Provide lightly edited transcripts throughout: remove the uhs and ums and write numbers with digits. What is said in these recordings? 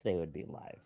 they would be live.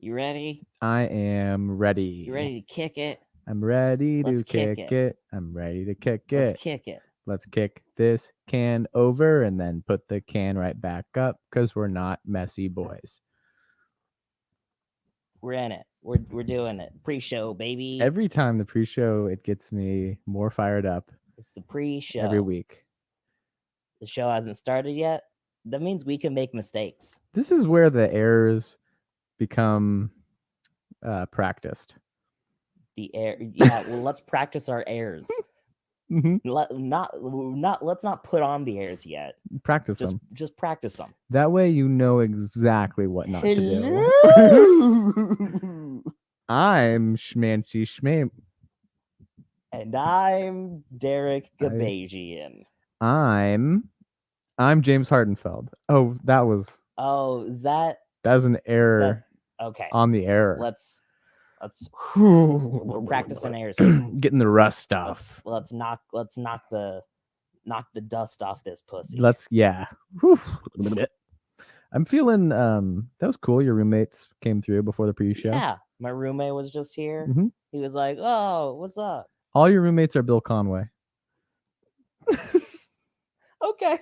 You ready? I am ready. You ready to kick it? I'm ready to Let's kick kick it. it. I'm ready to kick Let's it. kick it. Let's kick this can over and then put the can right back up because we're not messy boys. We're in it. We're doing it. Pre-show, baby. Every time the pre-show, it gets me more fired up It's the pre-show. every week. The show hasn't started yet. That means we can make mistakes. This is where the errors become practiced. The air, yeah. Well, let's practice our airs. Mhm. Let's not put on the airs yet. Practice Just them. just practice them. That way you know exactly what not to do. Hello. I'm Schmancy Schmame. And I'm Derek Gabajian. I'm James Hardenfeld. Oh, Oh, is that was an error okay? on the error. Let's we're practicing airs here. Getting the rust off. Let's knock the dust off this pussy. Yeah. Whew. I'm feeling that was cool. Your roommates came through before the pre-show. Yeah, my roommate was just here. Mhm. He was like, "Oh, what's up?" All your roommates are Bill Conway. Okay.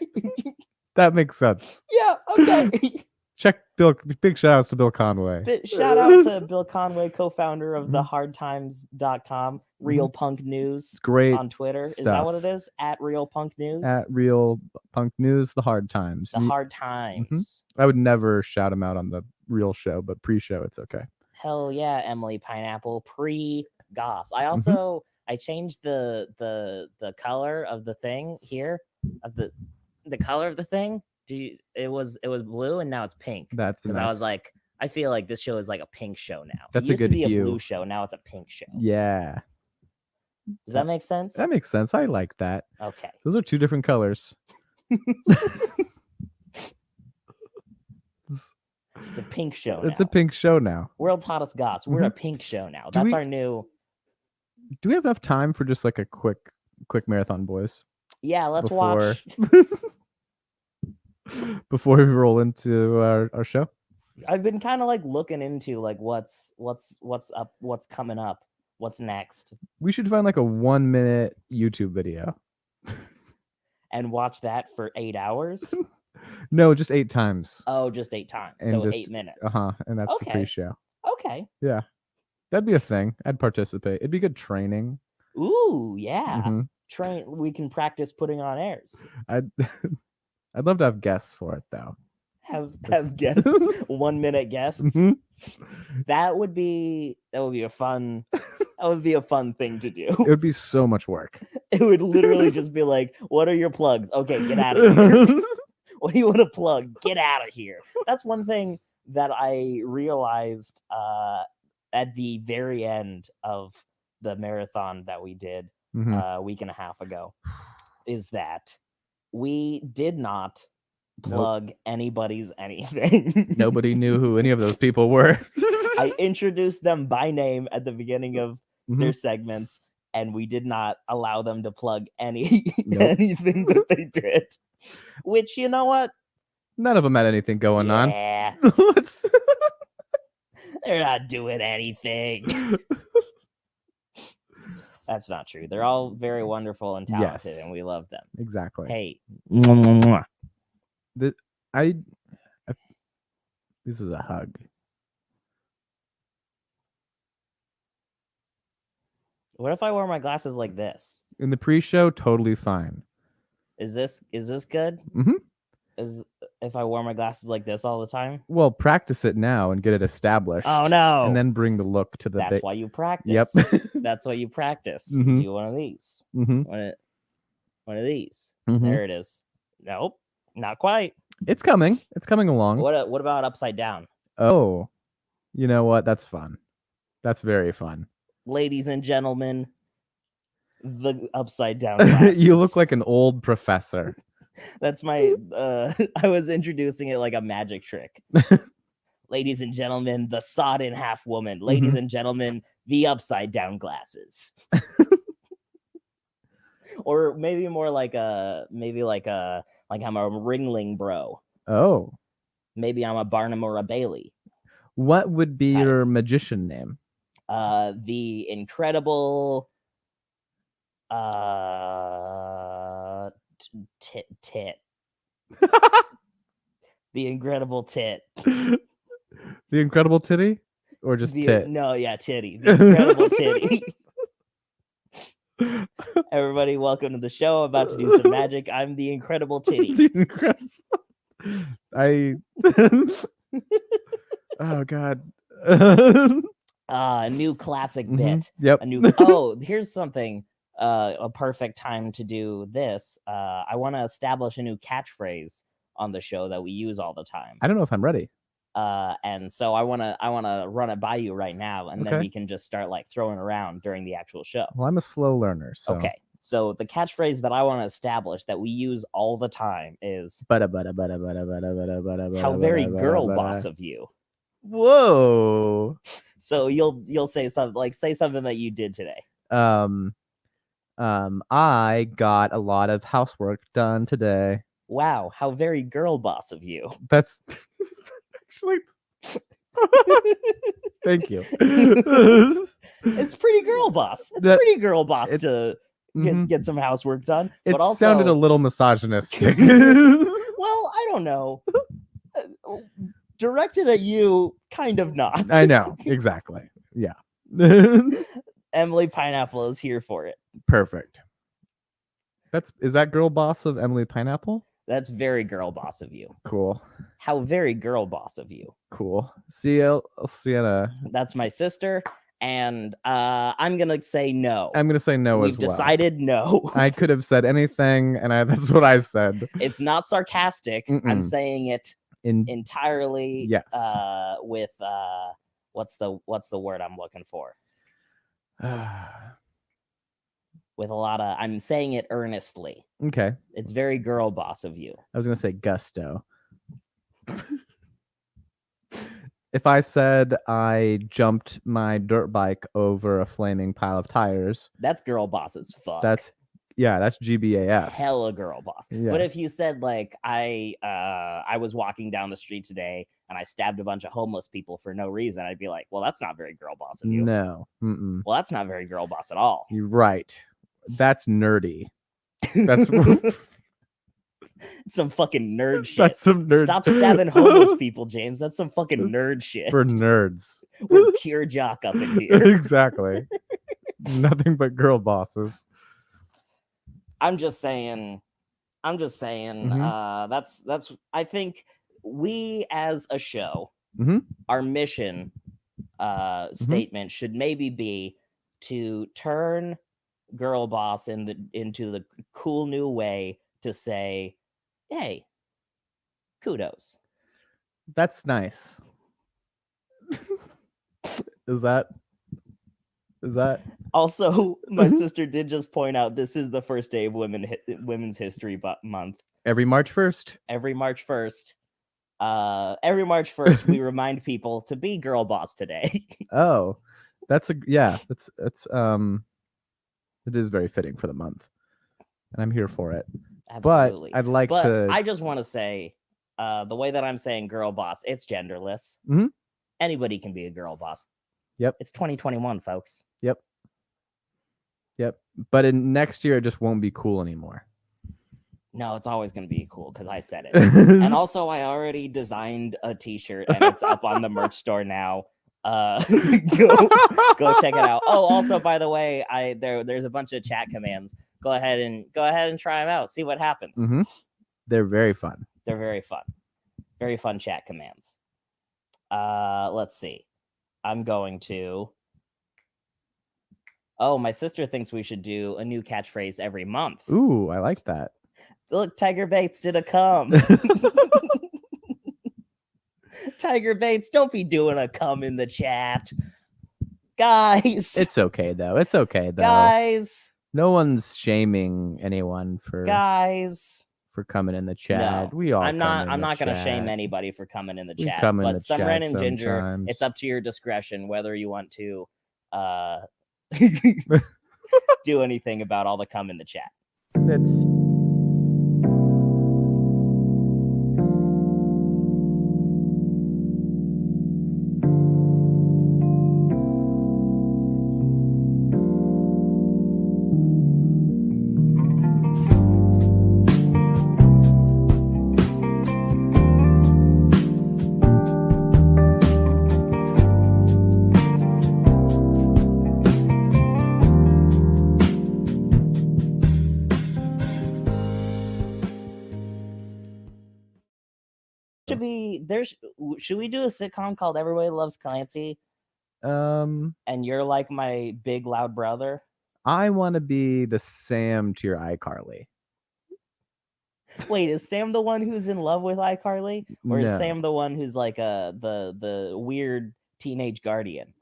That makes sense. Yeah. Okay. Check Bill. Big shout outs to Bill Conway. Shout out to Bill Conway, co-founder of the Mhm. hardtimes.com, Real Punk News Great on Twitter. Is that stuff. what it is? At Real Punk News? At Real Punk News, the hard times. The hard times. I would never shout him out on the real show, but pre-show it's okay. Hell yeah, Emily Pineapple. Goss. I also I changed the color of the thing here, of the color of the thing. It was blue and now it's pink. That's because I was like, I feel like this show is like a pink show now. That's it used a good to be hue. A blue show. Now it's a pink show. Yeah. Does that make sense? That makes sense. I like that. Okay. Those are two different colors. It's a pink show. It's a pink show now. World's hottest goss. We're a pink show now. That's our new. Do we have enough time for just like a quick marathon, boys? Yeah, let's watch. Before we roll into our show, I've been kind of like looking into like what's up, what's coming up, what's next. We should find like a 1 minute YouTube video and watch that for 8 hours. No, just 8 times. Oh, just 8 times. And so just, 8 minutes. And that's the pre-show. Okay. Yeah, that'd be a thing. I'd participate. It'd be good training. Ooh, yeah. hmm Train. We can practice putting on airs. I'd I'd love to have guests for it though. Have guests. 1 minute guests. Mhm. That would be a fun. That would be a fun thing to do. It would be so much work. It would literally just be like, "What are your plugs? Okay, get out of here. What do you want to plug? Get out of here." That's one thing that I realized at the very end of the marathon that we did Mhm. a week and a half ago is that we did not Nope. plug anybody's anything. Nobody knew who any of those people were. I introduced them by name at the beginning of their Mhm. segments, and we did not allow them to plug any Nope. anything that they did. Which, you know what? None of them had anything going on. Yeah, Let's- they're not doing anything. That's not true. They're all very wonderful and talented, Yes. and we love them. Exactly. Hey, I this is a hug. what if I wore my glasses like this? In the pre-show, totally fine. Is this good? Mhm. Is if I wore my glasses like this all the time? Well, practice it now and get it established. Oh no! And then bring the look to the That's why you practice. Yep. That's why you practice. Mhm. Do one of these. Mhm. One of these. Mhm. There it is. Nope, not quite. It's coming. It's coming along. What about upside down? Oh, you know what? That's fun. That's very fun. Ladies and gentlemen, the upside down glasses. You look like an old professor. That's my I was introducing it like a magic trick. Ladies and gentlemen, the sawed in half woman. Ladies and gentlemen, the upside down glasses. Or maybe more like I'm a Ringling bro. Oh. Maybe I'm a Barnum or a Bailey. What would be Type. your magician name? The incredible tit. The incredible tit. The incredible titty? Or just tit? No, yeah, titty. The incredible titty. Everybody, welcome to the show. About to do some magic. I'm the incredible titty. The incredible. Oh God. A new classic bit. Yep. Here's something. A perfect time to do this. I want to establish a new catchphrase on the show that we use all the time. I don't know if I'm ready. And so I wanna run it by you right now, and then we can just start like throwing around during the actual show. Well, I'm a slow learner, so okay. So the catchphrase that I want to establish that we use all the time is how very girl boss of you. Whoa. So you'll say something that you did today. I got a lot of housework done today. Wow, how very girl boss of you. That's actually thank you. It's pretty girl boss. It's pretty girl boss to get some housework done. It also sounded a little misogynistic. Well, I don't know. Directed at you, kind of not. I know, exactly. Yeah. Emily Pineapple is here for it. Perfect. Is that girl boss of Emily Pineapple? That's very girl boss of you. Cool. How very girl boss of you. Cool. Sienna. That's my sister. And I'm gonna say no. I'm gonna say no as well. We've decided no. I could have said anything, and that's what I said. It's not sarcastic. I'm saying it entirely. Yes. With what's the word I'm looking for? With a lot of, I'm saying it earnestly. Okay. It's very girl boss of you. I was gonna say gusto. If I said I jumped my dirt bike over a flaming pile of tires, that's girl boss as fuck. That's GBAF. It's hella girl boss. Yeah. But if you said like I was walking down the street today and I stabbed a bunch of homeless people for no reason, I'd be like, well, that's not very girl boss of you. No. Mm-mm. Well, that's not very girl boss at all. You're right. That's nerdy. That's Some fucking nerd shit. That's some nerd. Stop stabbing homeless people, James. That's some fucking That's nerd shit. for nerds. We're pure jock up in here. Exactly. Nothing but girl bosses. I'm just saying. Mhm. That's. I think we as a show, Mhm. our mission statement should maybe be to turn Girl Boss into the cool new way to say, hey, kudos. That's nice. Is that? Also, my sister did just point out this is the first day of Women's History Month. Every March 1st? Every March 1st. Every March 1st, we remind people to be Girl Boss today. Oh, that's it is very fitting for the month, and I'm here for it. Absolutely. But I'd like to. I just want to say, the way that I'm saying Girl Boss, it's genderless. Mhm. Anybody can be a Girl Boss. Yep. It's 2021, folks. Yep. But in next year, it just won't be cool anymore. No, it's always going to be cool because I said it. And also, I already designed a T-shirt, and it's up on the merch store now. Go check it out. Oh, also, by the way, there's a bunch of chat commands. Go ahead and try them out. See what happens. Mm-hmm. They're very fun. They're very fun. Very fun chat commands. Let's see. I'm going to. Oh, my sister thinks we should do a new catchphrase every month. Ooh, I like that. Look, Tiger Bates did a cum. Tiger Bates, don't be doing a cum in the chat. Guys. It's okay, though. Guys. No one's shaming anyone for coming in the chat. No, We all I'm not going to shame anybody for coming in the chat. But Sumren and Ginger, sometimes. It's up to your discretion whether you want to do anything about all the cum in the chat. Should we do a sitcom called Everybody Loves Clancy? And you're like my big loud brother? I want to be the Sam to your iCarly. Wait, is Sam the one who's in love with iCarly? Or is Sam the one who's like the weird teenage guardian?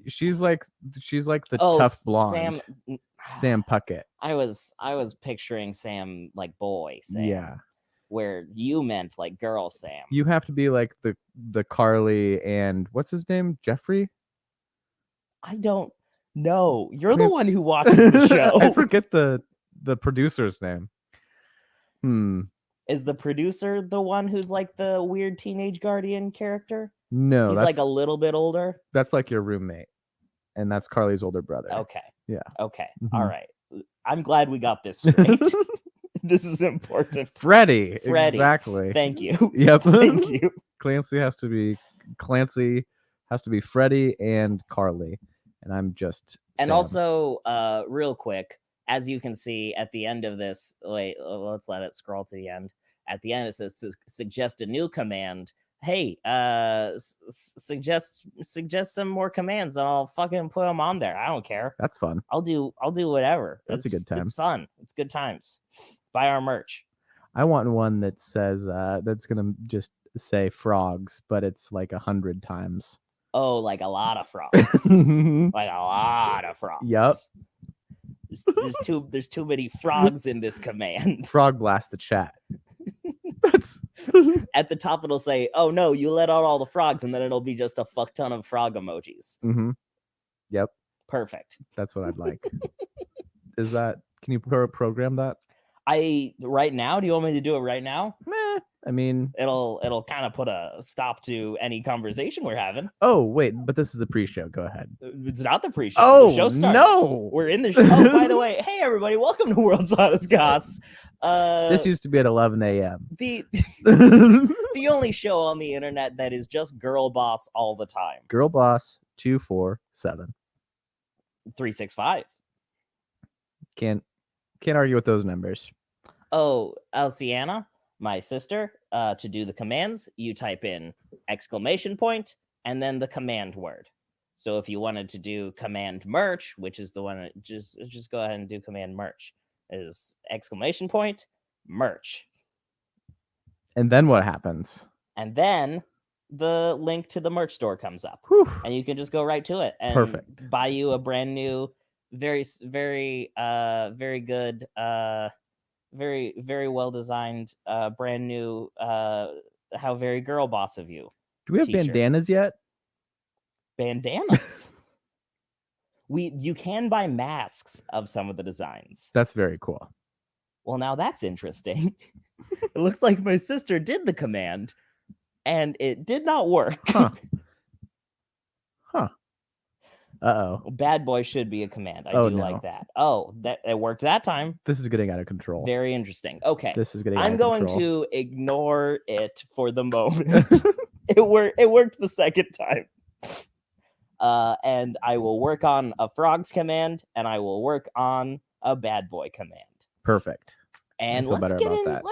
She's like the tough blonde. Sam Puckett. I was picturing Sam like boy Sam. Yeah. Where you meant like girl Sam. You have to be like the Carly and what's his name? Jeffrey? I don't know. You're the one who watches the show. I forget the producer's name. Is the producer the one who's like the weird teenage guardian character? No. He's like a little bit older. That's like your roommate. And that's Carly's older brother. Okay. Yeah. Okay. Mm-hmm. All right. I'm glad we got this straight. This is important. Freddie. Exactly. Thank you. Yep. Thank you. Clancy has to be Freddie and Carly. And I'm just And Sam. Also, real quick, as you can see at the end of this, wait, let's let it scroll to the end. At the end, it says suggest a new command. Hey, suggest some more commands, and I'll fucking put them on there. I don't care. That's fun. I'll do whatever. That's a good time. It's fun. It's good times. Buy our merch. I want one that says that's gonna just say frogs, but it's like 100 times. Oh, like a lot of frogs. Like a lot of frogs. Yep. There's too many frogs in this command. Frog blast the chat. That's at the top. It'll say, "Oh no, you let out all the frogs," and then it'll be just a fuck ton of frog emojis. Mm-hmm. Yep. Perfect. That's what I'd like. Can you program that? Right now? Do you want me to do it right now? Meh. I mean, It'll kind of put a stop to any conversation we're having. oh wait, but this is the pre-show. Go ahead. It's not the pre-show. Oh The show started. no, We're in the show. Oh, by the way, hey everybody, welcome to World's Hottest Goss. this used to be at 11 a.m. the only show on the internet that is just Girlboss all the time. Girlboss 247 365. Can't argue with those numbers. Oh, Elsiana, my sister, to do the commands, you type in ! and then the command word. So if you wanted to do command merch, which is the one that just go ahead and do command merch, is ! merch. And then what happens? And then the link to the merch store comes up. Whew. And you can just go right to it and Perfect. buy you a brand new, very good, very well designed, brand new, how very girl boss of you. Do we have t-shirt. bandanas yet? Bandanas. You can buy masks of some of the designs. That's very cool. Well, now that's interesting. It looks like my sister did the command and it did not work. Huh. Uh-oh. Bad boy should be a command. I do no. like that. Oh, that it worked that time. This is getting out of control. Very interesting. Okay. This is getting out I'm of going control. to ignore it for the moment. It worked the second time. And I will work on a frogs command and I will work on a bad boy command. Perfect. And let's get into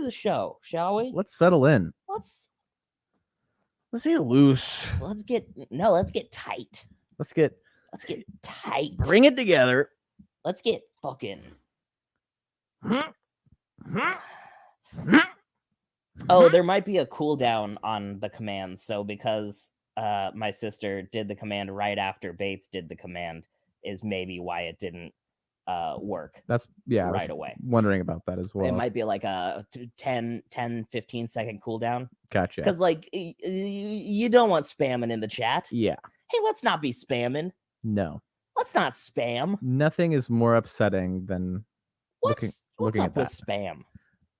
the show, shall we? Let's settle in. Let's get loose. Let's get tight. Let's get tight. Bring it together. Let's get fucking. Oh, there might be a cooldown on the commands. So because my sister did the command right after Bates did the command is maybe why it didn't work. That's right away. Wondering about that as well. It might be like a 10, 15 second cooldown. Gotcha. Because like you don't want spamming in the chat. Yeah. Hey, let's not be spamming. No. Let's not spam. Nothing is more upsetting than what's looking up at that. with spam?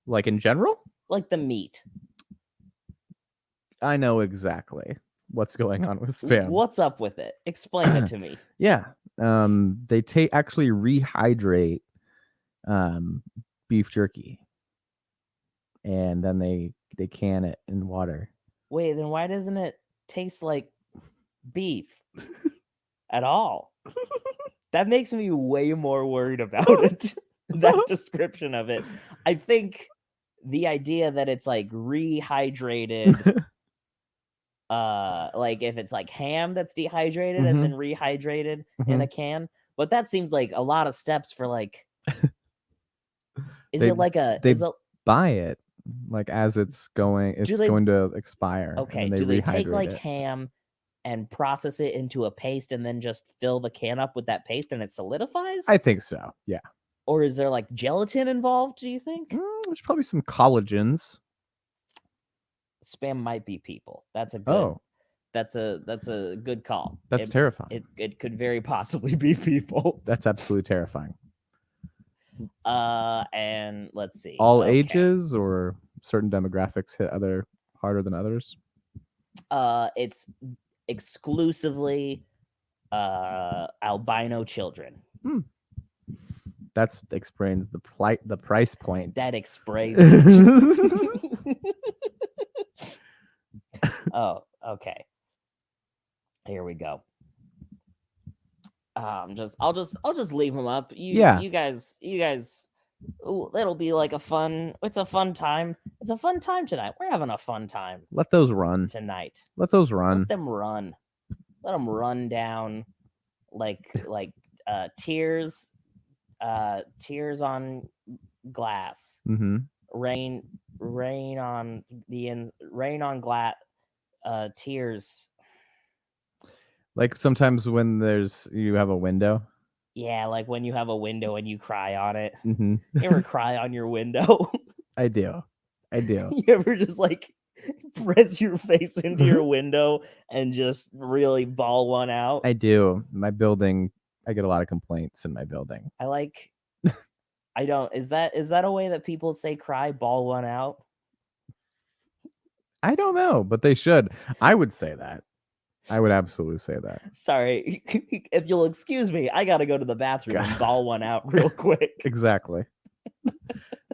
Like in general? Like the meat. I know exactly what's going on with spam. What's up with it? Explain it to me. Yeah. They actually rehydrate beef jerky. And then they can it in water. Wait, then why doesn't it taste like beef at all? That makes me way more worried about it. That description of it. I think the idea that it's like rehydrated like if it's like ham that's dehydrated and then rehydrated in a can, but that seems like a lot of steps for like They buy it like as it's going to expire. Okay, and do they take like it. ham and process it into a paste and then just fill the can up with that paste and it solidifies? I think so, yeah. Or is there like gelatin involved, do you think? There's probably some collagens. Spam might be people. That's a good that's a good call. That's terrifying. It could very possibly be people. That's absolutely terrifying. And let's see. All ages or certain demographics hit harder than others? It's exclusively albino children. That explains the price point. That explains it. Oh, okay. Here we go. I'll just leave them up. You guys. Ooh, it'll be like it's a fun time. It's a fun time tonight. We're having a fun time. Let those run tonight. Let those run. Let them run. Let them run down like tears on glass. Rain on glass. Tears. Like sometimes when you have a window. Yeah, like when you have a window and you cry on it. You ever cry on your window? I do. You ever just like press your face into your window and just really bawl one out? I do. My building, I get a lot of complaints in my building. I like I don't. Is that a way that people say cry? Ball one out. I don't know, but they should. I would say that. I would absolutely say that. Sorry, if you'll excuse me, I gotta go to the bathroom and God. ball one out real quick. Exactly.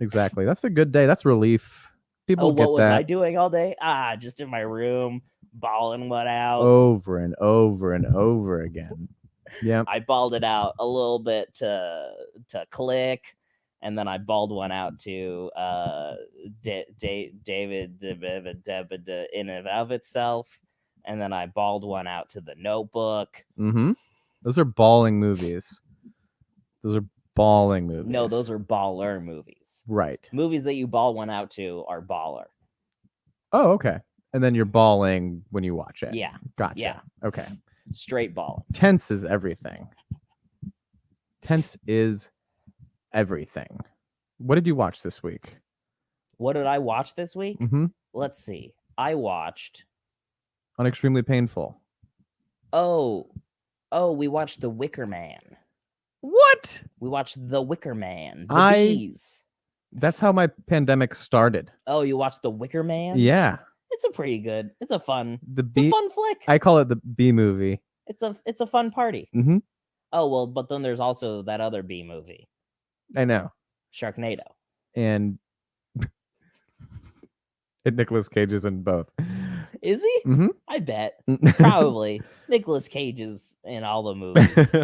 Exactly. That's a good day. That's relief. People Oh, what get was I that doing all day? Just in my room, balling one out. over and over and over again. Yeah. I balled it out a little bit to click, and then I balled one out to David in and of itself, and then I balled one out to The Notebook. Mm-hmm. Those are balling movies. Those are balling movies. No, those are baller movies. Right. Movies that you ball one out to are baller. Oh, okay. And then you're balling when you watch it. Yeah. Gotcha. Yeah. Okay. Straight ball. Tense is everything. Tense is everything. What did you watch this week? What did I watch this week? Mm-hmm. Let's see. I watched. On Extremely Painful. Oh, we watched The Wicker Man. What? We watched The Wicker Man. Bees. That's how my pandemic started. Oh, you watched The Wicker Man? Yeah. It's a pretty good. It's a fun. The It's a fun flick. I call it the B movie. It's a fun party. Mm-hmm. Oh well, but then there's also that other B movie, I know. Sharknado. And Nicolas Cage is in both. Is he? Mm-hmm. I bet. Probably. Nicolas Cage is in all the movies.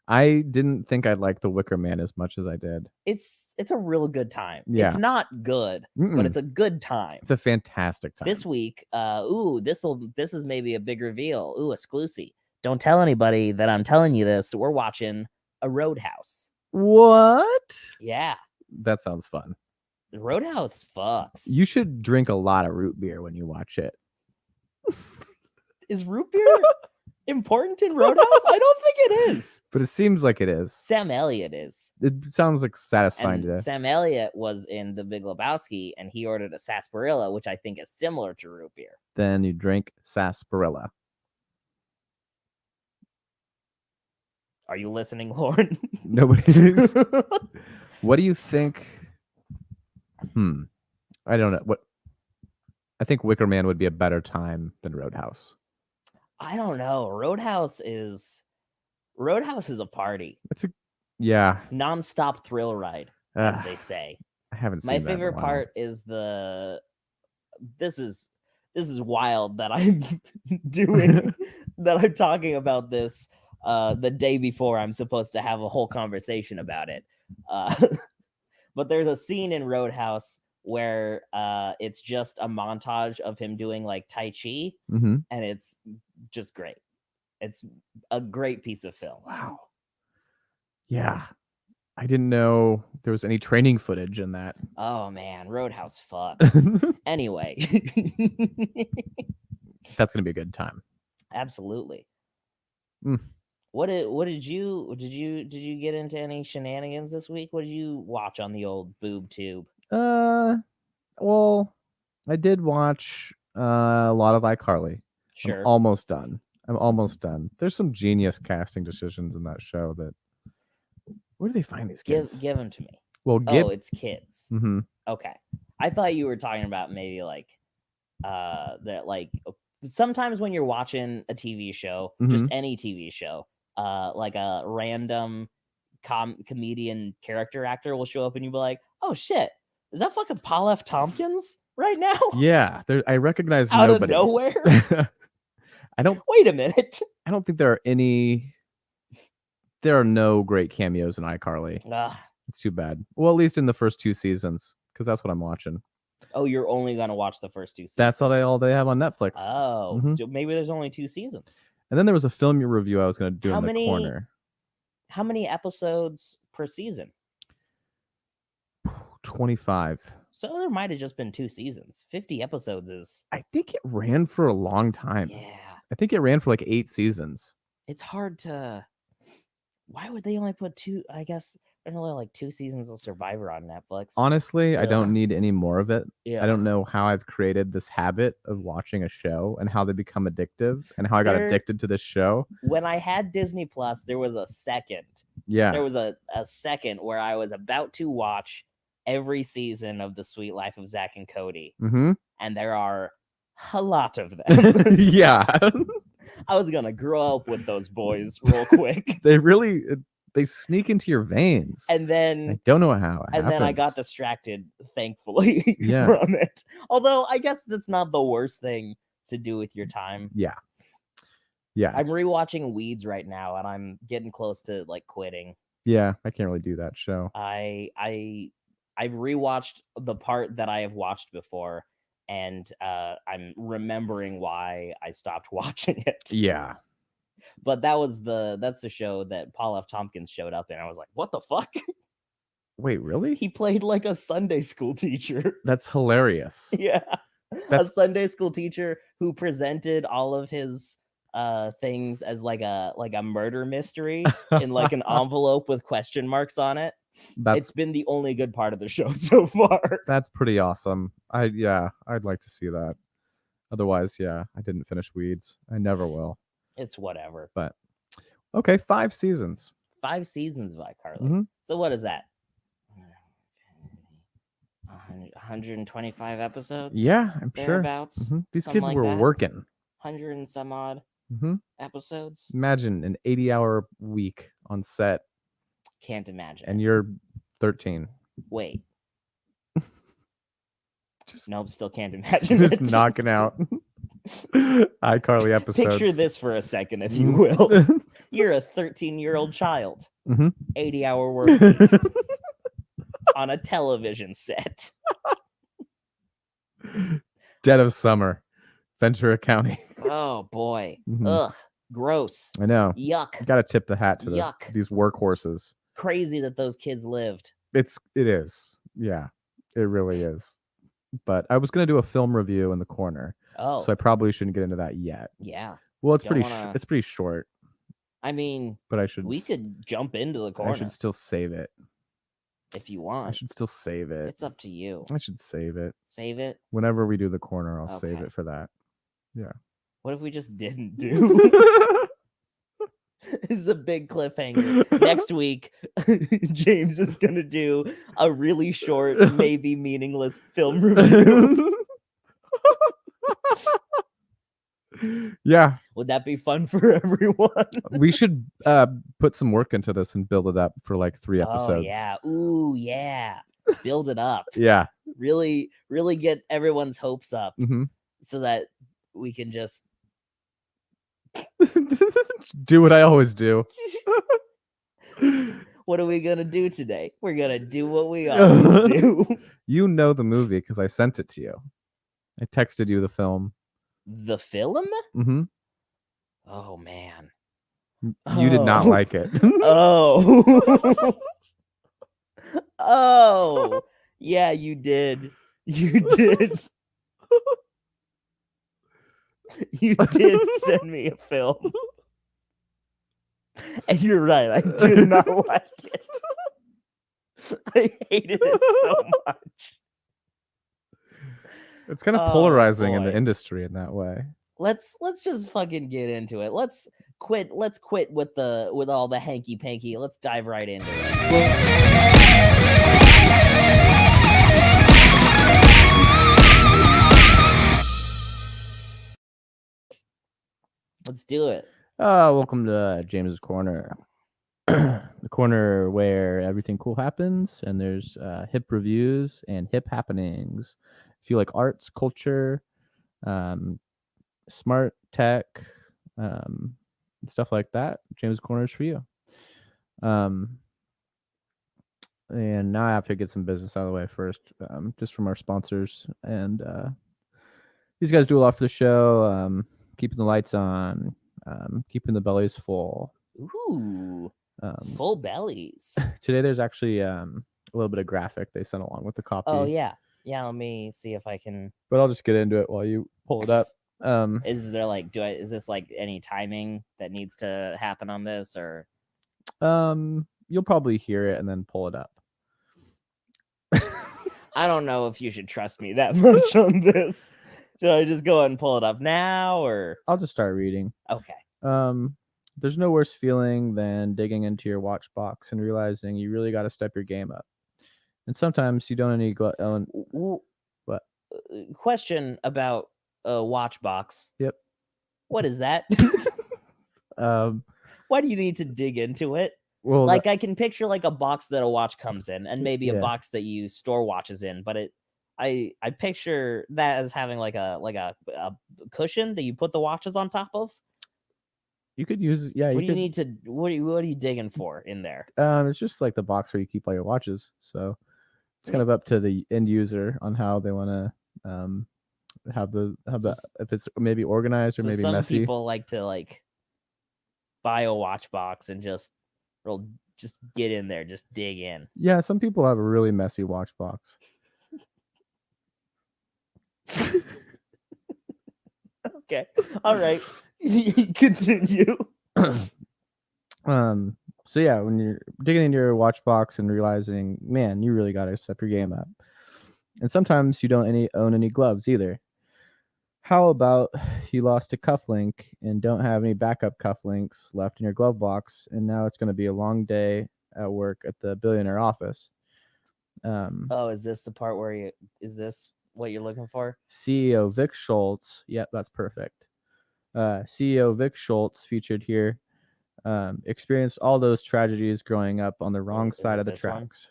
I didn't think I'd like The Wicker Man as much as I did. It's a real good time. Yeah. It's not good, but it's a good time. It's a fantastic time. This week, this is maybe a big reveal. Ooh, exclusive. Don't tell anybody that I'm telling you this. We're watching a Roadhouse. What? Yeah. That sounds fun. Roadhouse fucks. You should drink a lot of root beer when you watch it. Is root beer important in Roadhouse? I don't think it is. But it seems like it is. Sam Elliott is. It sounds like satisfying And to Sam Elliott was in The Big Lebowski, and he ordered a sarsaparilla, which I think is similar to root beer. Then you drink sarsaparilla. Are you listening, Lauren? Nobody is. What do you think? I don't know. What I think Wicker Man would be a better time than Roadhouse. I don't know. Roadhouse is a party. It's Non-stop thrill ride, as they say. I haven't seen My that favorite in a while. part is this is wild that I'm doing that I'm talking about this the day before I'm supposed to have a whole conversation about it. But there's a scene in Roadhouse where it's just a montage of him doing like Tai Chi, Mm-hmm. and it's just great. It's a great piece of film. Wow. Yeah. I didn't know there was any training footage in that. Oh man, Roadhouse fucks. Anyway. That's gonna be a good time. Absolutely. Mm. What did you get into any shenanigans this week? What did you watch on the old boob tube? Well, I did watch a lot of iCarly. Sure. I'm almost done. There's some genius casting decisions in that show that where do they find these kids? Give them to me. Well, it's kids. Mm-hmm. Okay. I thought you were talking about maybe like that like sometimes when you're watching a TV show, just any TV show, like a random comedian character actor will show up and you'll be like, oh shit, is that fucking Paul F. Tompkins right now? Yeah, I recognize out nobody. of nowhere. Wait a minute. I don't think there are no great cameos in iCarly. It's too bad. Well, at least in the first 2 seasons, because that's what I'm watching. Oh, you're only gonna watch the first 2 seasons. That's all they have on Netflix. Oh, maybe there's only 2 seasons. And then there was a film review I was going to do in the corner. How many episodes per season? 25. So there might have just been 2 seasons. 50 episodes is... I think it ran for a long time. Yeah. I think it ran for like 8 seasons. It's hard to... Why would they only put 2... I guess there's only like 2 seasons of Survivor on Netflix. Honestly, I don't need any more of it. Yeah. I don't know how I've created this habit of watching a show and how they become addictive and how I got addicted to this show. When I had Disney Plus, there was a second Yeah. There was a second where I was about to watch every season of The Sweet Life of Zach and Cody, Mm-hmm. and there are a lot of them. Yeah. I was gonna grow up with those boys real quick, they sneak into your veins. and then I don't know how it and then I got happens. distracted, thankfully, Yeah. from it. Although I guess that's not the worst thing to do with your time. Yeah. Yeah. I'm rewatching Weeds right now, and I'm getting close to like quitting. Yeah. I can't really do that show. I've rewatched the part that I have watched before, and I'm remembering why I stopped watching it. Yeah. But that's the show that Paul F. Tompkins showed up in. I was like, what the fuck? Wait, really? He played like a Sunday school teacher. That's hilarious. Yeah. That's A Sunday school teacher who presented all of his things as like a murder mystery in like an envelope with question marks on it. It's been the only good part of the show so far. That's pretty awesome. I'd like to see that. Otherwise, yeah, I didn't finish Weeds. I never will. It's whatever. But okay, 5 seasons. 5 seasons of iCarly. Mhm. So what is that? 125 episodes? Yeah, I'm sure. Thereabouts. Mhm. These Something kids like were that. working. 100 and some odd Mhm. episodes. Imagine an 80-hour week on set, Can't imagine. and you're 13. Wait. Just Nope, still can't imagine. just it. knocking out iCarly episodes. Picture this for a second, if you will. You're a 13-year-old child. Mhm. 80-hour work week on a television set. Dead of summer, Ventura County. Oh boy. Mhm. Ugh. Gross. I know. Yuck. Got to tip the hat to Yuck. these workhorses. Crazy that those kids lived. It is. Yeah, it really is. But I was gonna do a film review in the corner, Oh. so I probably shouldn't get into that yet. Yeah. Well, it's Don't pretty. wanna- It's pretty short. I mean, but I should. We could jump into the corner. I should still save it. If you I want. should still save it. It's up to you. I should save it. Save it. Whenever we do the corner, I'll save Okay. it for that. Yeah. What if we just didn't do? This is a big cliffhanger. Next week, James is gonna do a really short, maybe meaningless film review. Yeah. Would that be fun for everyone? We should put some work into this and build it up for like 3 episodes. Oh yeah. Ooh yeah. Build it up. Yeah. Really get everyone's hopes up Mm-hmm. so that we can just do what I always do. What are we gonna do today? We're gonna do what we always do. You know the movie because I sent it to you. I texted you the film. The film? Mm-hmm. Oh man. You did not like it. Oh. Oh. Yeah, you did. You did. You did send me a film. And you're right, I did not like it. I hated it so much. It's kind of Oh, polarizing in the boy. industry in that way. Let's just fucking get into it. Let's quit with all the hanky panky. Let's dive right into it. Let's do it. Welcome to James's Corner. The corner where everything cool happens and there's hip reviews and hip happenings. If you like arts, culture, smart tech, stuff like that, James's Corner is for you. And now I have to get some business out of the way first, just from our sponsors. And these guys do a lot for the show, keeping the lights on, keeping the bellies full. Ooh, full bellies. Today there's actually a little bit of graphic they sent along with the copy. Oh yeah. Let me see if I can. But I'll just get into it while you pull it up. Is there like is this like any timing that needs to happen on this, or you'll probably hear it and then pull it up. I don't know if you should trust me that much on this. Should I just go ahead and pull it up now, or I'll just start reading. okay? There's no worse feeling than digging into your watch box and realizing you really got to step your game up. And sometimes you don't need what? Question about a watch box. Yep. What is that? Um, Why do you need to dig into it? well, Like I can picture like a box that a watch comes in, and maybe a yeah. box that you store watches in, but I picture that as having like a cushion that you put the watches on top of. You could use, yeah. What You do you could. need to? What are you digging for in there? It's just like the box where you keep all your watches. So it's kind of up to the end user on how they want to have the if it's maybe organized or So maybe some messy. people like to like buy a watch box and just get in there, just dig in. Yeah, some people have a really messy watch box. Okay, all right, continue. So yeah, when you're digging into your watch box and realizing, man, you really got to step your game up. And sometimes you don't own any gloves either. How about you lost a cufflink and don't have any backup cufflinks left in your glove box, and now it's going to be a long day at work at the billionaire office. Oh, is this the part where is this what you're looking for? CEO Vic Schultz. Yep, that's perfect. CEO Vic Schultz featured here. Experienced all those tragedies growing up on the wrong side of the tracks.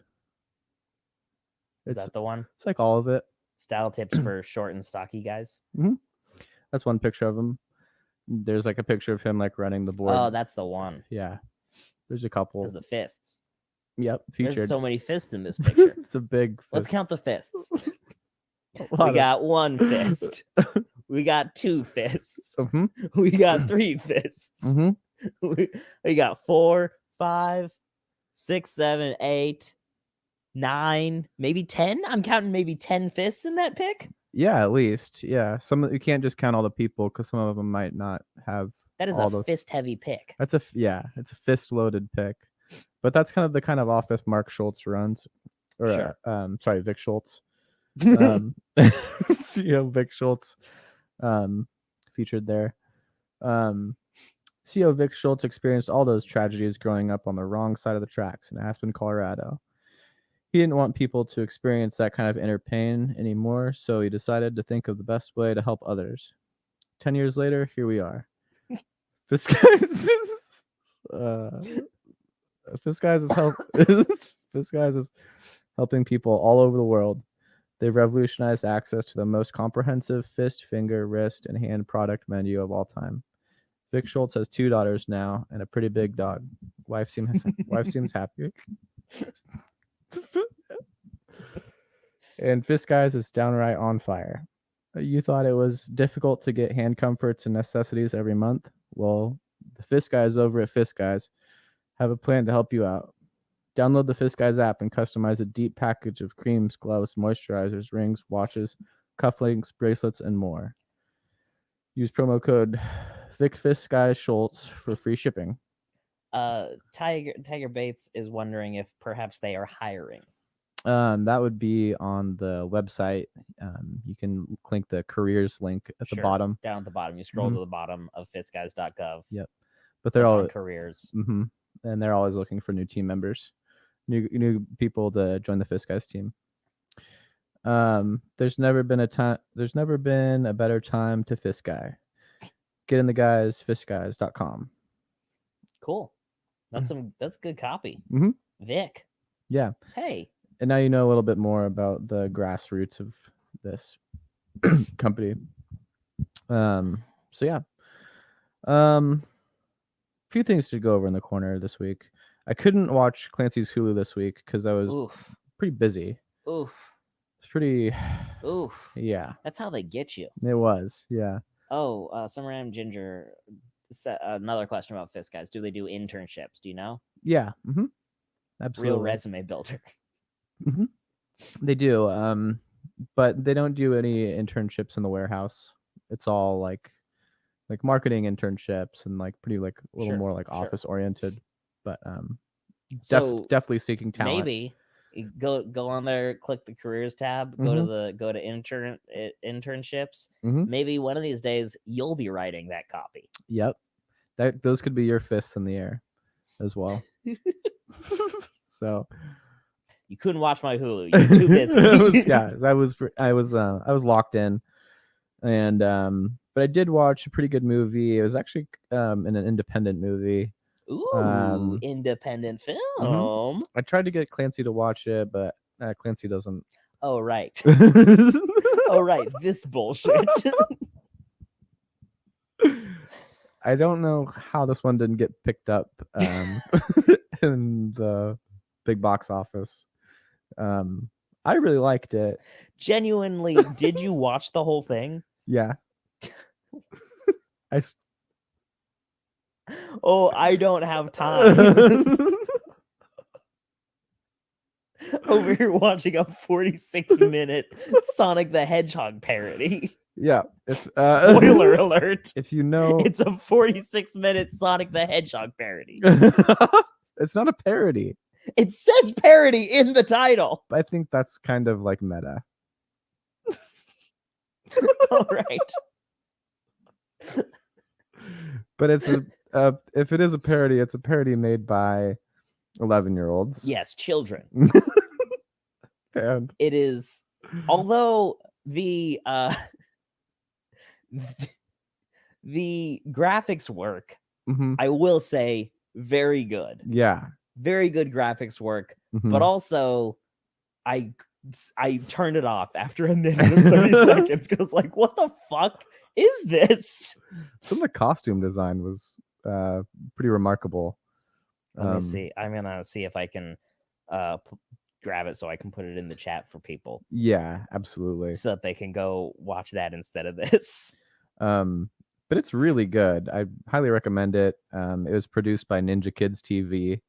Is that the one? It's like all of it. Style tips for short and stocky guys. Mm-hmm. That's one picture of him. There's like a picture of him like running the board. Oh, that's the one. Yeah. There's a couple. There's the fists. Yep, featured. There's so many fists in this picture. It's a big fist. Let's count the fists. We got one fist. We got two fists. Mm-hmm. We got three fists. Mm-hmm. We got 4, 5, 6, 7, 8, 9, maybe 10. I'm counting maybe 10 fists in that pick. Yeah, at least. Yeah. You can't just count all the people because some of them might not have. That is a fist-heavy pick. It's a fist-loaded pick. But that's kind of the kind of office Mark Schultz runs. Or sure. Vic Schultz. CEO Vic Schultz featured there. CEO Vic Schultz experienced all those tragedies growing up on the wrong side of the tracks in Aspen, Colorado. He didn't want people to experience that kind of inner pain anymore, so he decided to think of the best way to help others. 10 years later, here we are. This guy's is helping people all over the world. They've revolutionized access to the most comprehensive fist, finger, wrist, and hand product menu of all time. Vic Schultz has 2 daughters now and a pretty big dog. Wife seems happy. And Fist Guys is downright on fire. You thought it was difficult to get hand comforts and necessities every month? Well, the Fist Guys over at Fist Guys have a plan to help you out. Download the Fist Guys app and customize a deep package of creams, gloves, moisturizers, rings, watches, cufflinks, bracelets, and more. Use promo code VicFistGuysSchultz for free shipping. Tiger Bates is wondering if perhaps they are hiring. That would be on the website. You can click the careers link at the bottom. Down at the bottom. You scroll to the bottom of fistguys.gov. Yep. But they're all careers. Mm-hmm. And they're always looking for new team members, new people to join the Fist Guys team. There's never been a better time to Fist Guy. Get in the guys, fistguys.com. Cool. That's good copy. Mm-hmm. Vic. Yeah. Hey. And now you know a little bit more about the grassroots of this company. So yeah. Few things to go over in the corner this week. I couldn't watch Clancy's Hulu this week because I was pretty busy. Oof. It's pretty. Oof. Yeah. That's how they get you. It was. Yeah. Oh, some random ginger. Another question about Fist Guys. Do they do internships? Do you know? Yeah. Mm-hmm. Absolutely. Real resume builder. Mm-hmm. They do. But they don't do any internships in the warehouse. It's all like marketing internships and like pretty like a little more like office oriented. But definitely seeking talent. Maybe go on there, click the careers tab, go to internships. Mm-hmm. Maybe one of these days you'll be writing that copy. Yep. those could be your fists in the air as well. So You couldn't watch my Hulu. You're too busy. I was locked in, and but I did watch a pretty good movie. It was actually an independent movie. Ooh, independent film. I tried to get Clancy to watch it, but Clancy doesn't. Oh right. Oh right. This bullshit. I don't know how this one didn't get picked up in the big box office. I really liked it. Genuinely, did you watch the whole thing? Yeah. Oh, I don't have time. Over here watching a 46-minute Sonic the Hedgehog parody. Yeah. Spoiler alert. If you know, it's a 46-minute Sonic the Hedgehog parody. It's not a parody. It says parody in the title. I think that's kind of like meta. All right. But it's if it is a parody, it's a parody made by 11-year-olds. Yes, children. And it is, although the the graphics work, I will say, very good. Yeah. Very good graphics work, but also I turned it off after a minute and 30 seconds because like, what the fuck is this? Some of the costume design was pretty remarkable. Let me see. I'm gonna see if I can grab it so I can put it in the chat for people. Yeah, absolutely. So that they can go watch that instead of this. But it's really good. I highly recommend it. It was produced by Ninja Kids TV,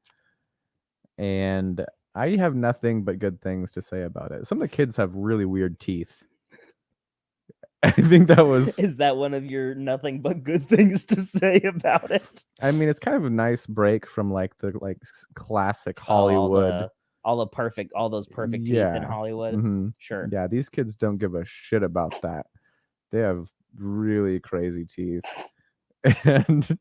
and I have nothing but good things to say about it. Some of the kids have really weird teeth. I think that was... Is that one of your nothing but good things to say about it? I mean, it's kind of a nice break from like the classic Hollywood. All those perfect teeth in Hollywood. Sure. Yeah, these kids don't give a shit about that. They have really crazy teeth. And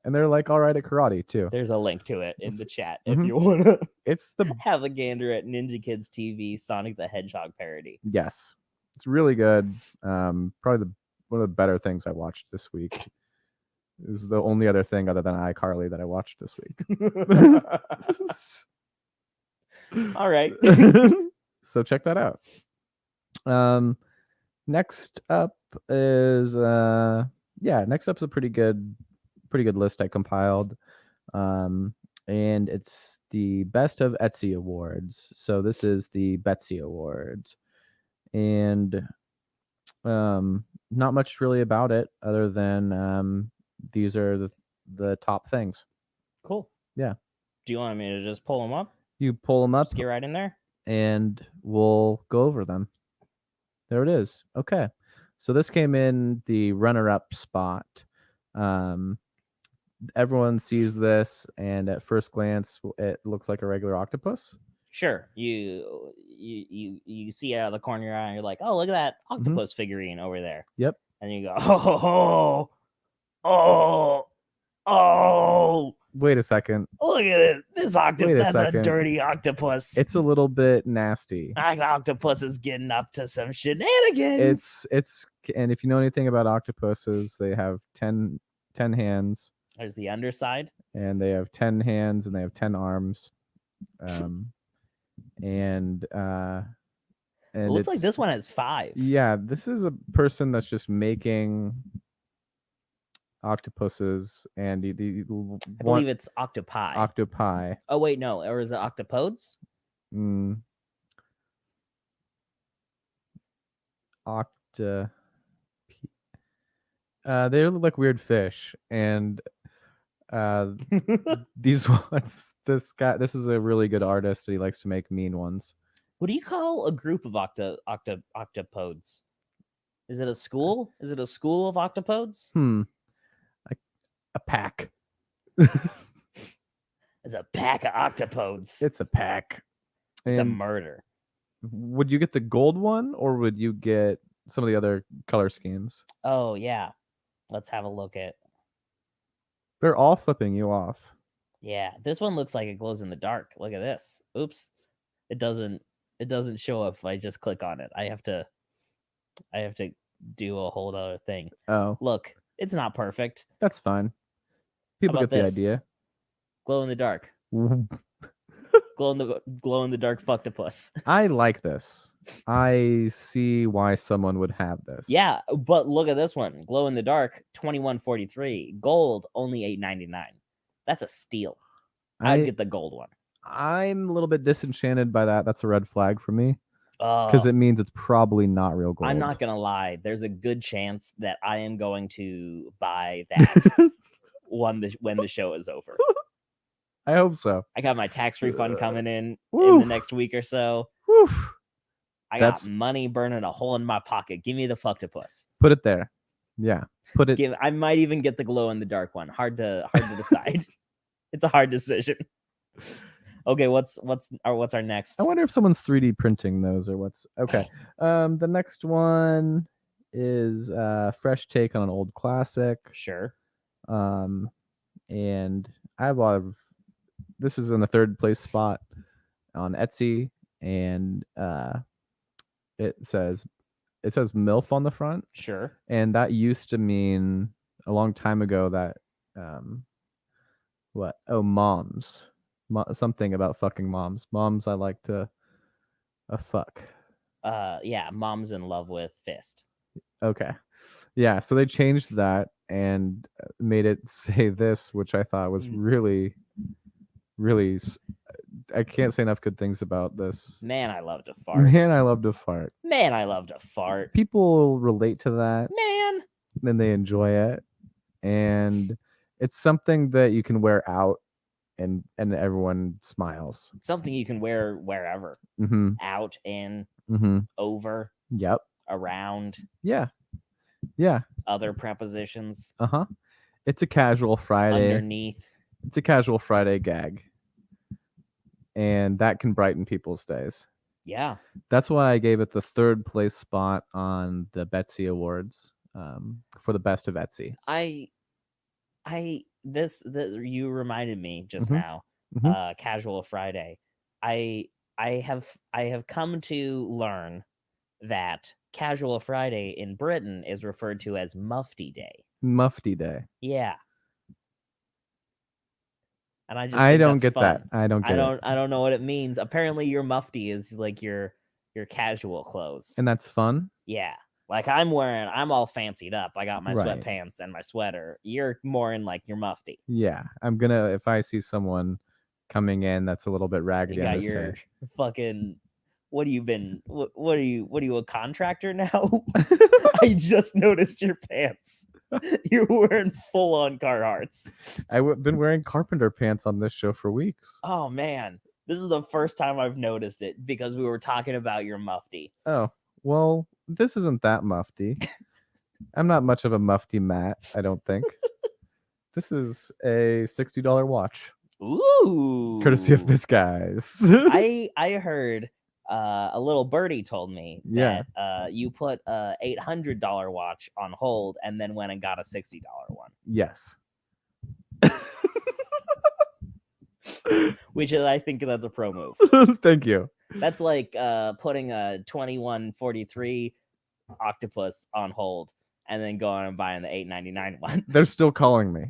they're like all right at karate too. There's a link to it in the chat if you want to have a gander at Ninja Kids TV Sonic the Hedgehog parody. Yes. It's really good. Probably one of the better things I watched this week. It was the only other thing other than iCarly that I watched this week. All right. So check that out. Next up is next up's a pretty good list I compiled. And it's the Best of Etsy Awards. So this is the Betsy Awards. And not much really about it other than these are the top things. Cool. Yeah. Do you want me to just pull them up? You pull them up. Just get right in there. And we'll go over them. There it is. Okay. So this came in the runner-up spot. Everyone sees this, and at first glance, it looks like a regular octopus. Sure. You see it out of the corner of your eye, and you're like, oh, look at that octopus figurine over there. Yep. And you go, oh. Wait a second. Look at it. This octopus, that's a dirty octopus. It's a little bit nasty. That octopus is getting up to some shenanigans. It's and if you know anything about octopuses, they have 10 hands. There's the underside. And they have 10 hands and they have 10 arms. And it looks like this one has 5. Yeah, this is a person that's just making octopuses, and I believe it's octopi. Oh wait, no, or is it octopodes? They look like weird fish, and these ones. This is a really good artist. He likes to make mean ones. What do you call a group of octopodes? Is it a school? Is it a school of octopodes? A pack. It's a pack of octopodes. It's a pack. It's a murder. Would you get the gold one, or would you get some of the other color schemes? Oh yeah, let's have a look at. They're all flipping you off. Yeah, this one looks like it glows in the dark. Look at this. Oops. It doesn't show up if I just click on it. I have to do a whole other thing. Oh, Look, it's not perfect. that's fine. How People about get the this? idea. Glow in the dark. Glow in the dark fucktopus. I like this. I see why someone would have this. Yeah, but look at this one. Glow in the dark, 21.43. Gold, only 8.99. That's a steal. I'd get the gold one. I'm a little bit disenchanted by that. That's a red flag for me Oh, because it means it's probably not real gold. I'm not gonna lie. There's a good chance that I am going to buy that when the show is over. I hope so. I got my tax refund coming in Woo. the next week or so. Whew. I That's- got money burning a hole in my pocket. Give me the fucktopus. Put it there. Yeah. Put it. I might even get the glow in the dark one. Hard to decide. It's a hard decision. Okay, what's our next? I wonder if someone's 3D printing those or what's okay. The next one is fresh take on an old classic. Sure. And I have a lot of this is in the third place spot on Etsy, and it says MILF on the front. Sure. And that used to mean a long time ago that what? Oh, moms. Something about fucking moms. Moms I like to fuck. Yeah, mom's in love with fist. Okay. Yeah, so they changed that and made it say this, which I thought was really I can't say enough good things about this. Man, I love to fart. Man, I love to fart. Man, I love to fart. People relate to that. Man. And they enjoy it. And it's something that you can wear out and everyone smiles. It's something you can wear wherever. Mm-hmm. Out, in, over, yep, around. Yeah. Yeah. Other prepositions. Uh-huh. It's a casual Friday. Underneath. It's a casual Friday gag. And that can brighten people's days. Yeah. That's why I gave it the third place spot on the Betsy Awards for the best of Etsy. You reminded me just Mhm. now. Mhm. Casual Friday. I have come to learn that Casual Friday in Britain is referred to as Mufti Day. Mufti Day. Yeah. And I just I think don't that's get fun. that. I don't get it. I don't know what it means. Apparently your mufti is like your casual clothes. And that's fun. Yeah. Like I'm all fancied up. I got my Right. sweatpants and my sweater. You're more in like your mufti. Yeah. I'm gonna if I see someone coming in that's a little bit raggedy. You got your fucking what are you a contractor now? I just noticed your pants. You're wearing full on Carhartts. I've been wearing carpenter pants on this show for weeks. Oh man, this is the first time I've noticed it because we were talking about your mufti. Oh, well, this isn't that mufti. I'm not much of a mufti Matt, I don't think. This is a $60 watch. Ooh. Courtesy of this guy's. I heard a little birdie told me that you put a $800 watch on hold and then went and got a $60 one. Yes. Which is, I think that's a pro move. Thank you. That's like putting a 2143 octopus on hold and then going and buying the $8.99 one. They're still calling me.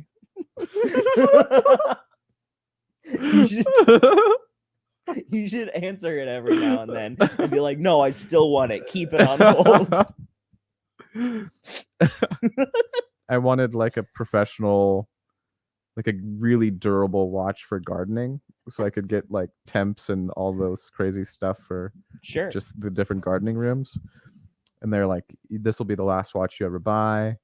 You should answer it every now and then and be like, no, I still want it. Keep it on hold. I wanted like a professional, like a really durable watch for gardening. So I could get like temps and all those crazy stuff for Sure. just the different gardening rooms. And they're like, this will be the last watch you ever buy.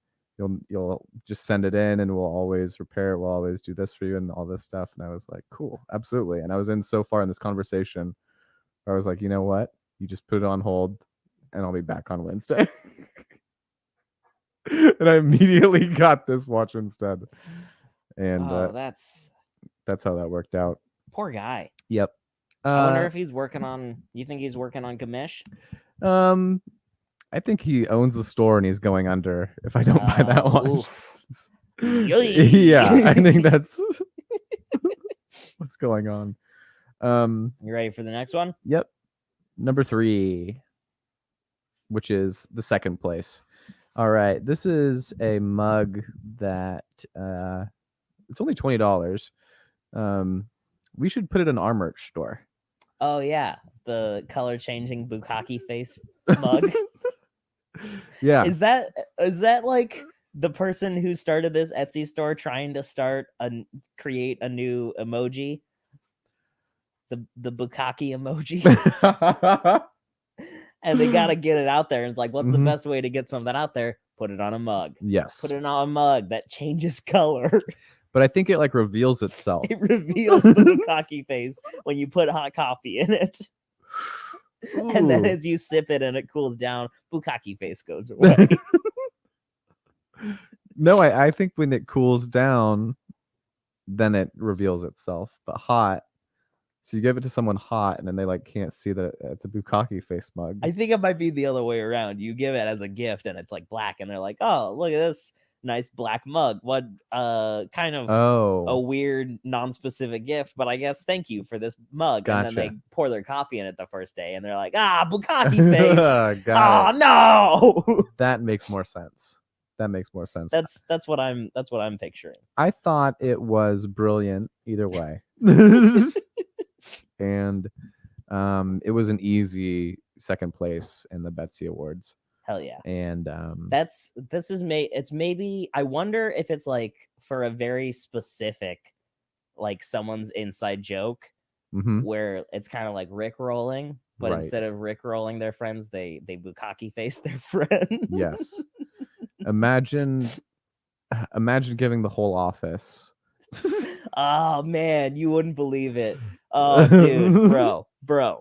You'll just send it in and we'll always repair it. We'll always do this for you and all this stuff. And I was like, cool, absolutely. And I was in so far in this conversation where I was like, you know what? You just put it on hold and I'll be back on Wednesday. And I immediately got this watch instead. And that's how that worked out. Poor guy. Yep. I wonder if he's working on. You think he's working on commish? I think he owns the store and he's going under if I don't buy that watch. Yeah, I think that's what's going on. You ready for the next one? Yep. Number 3, which is the second place. All right, this is a mug that it's only $20. We should put it in our merch store. Oh yeah, the color changing bukkake face mug. Yeah. Is that like the person who started this Etsy store trying to create a new emoji? The bukkake emoji. And they got to get it out there. And it's like, what's the best way to get something out there? Put it on a mug. Yes. Put it on a mug that changes color. But I think it like reveals itself. It reveals the bukkake face when you put hot coffee in it. Ooh. And then as you sip it and it cools down, bukkake face goes away. No, I think when it cools down, then it reveals itself. But hot, so you give it to someone hot, and then they like can't see that it's a bukkake face mug. I think it might be the other way around. You give it as a gift, and it's like black, and they're like, "Oh, look at this nice black mug. What kind of a weird non-specific gift, but I guess thank you for this mug." Gotcha. And then they pour their coffee in it the first day, and they're like, bukkake face. Oh no. That makes more sense. That makes more sense. That's what I'm picturing. I thought it was brilliant either way. And it was an easy second place in the Betsy Awards. Hell yeah. And it's maybe, I wonder if it's like for a very specific, like someone's inside joke, where it's kind of like Rick rolling, but instead of Rick rolling their friends, they bukkake face their friends. Yes. Imagine giving the whole office. Oh man, you wouldn't believe it. Oh dude, bro,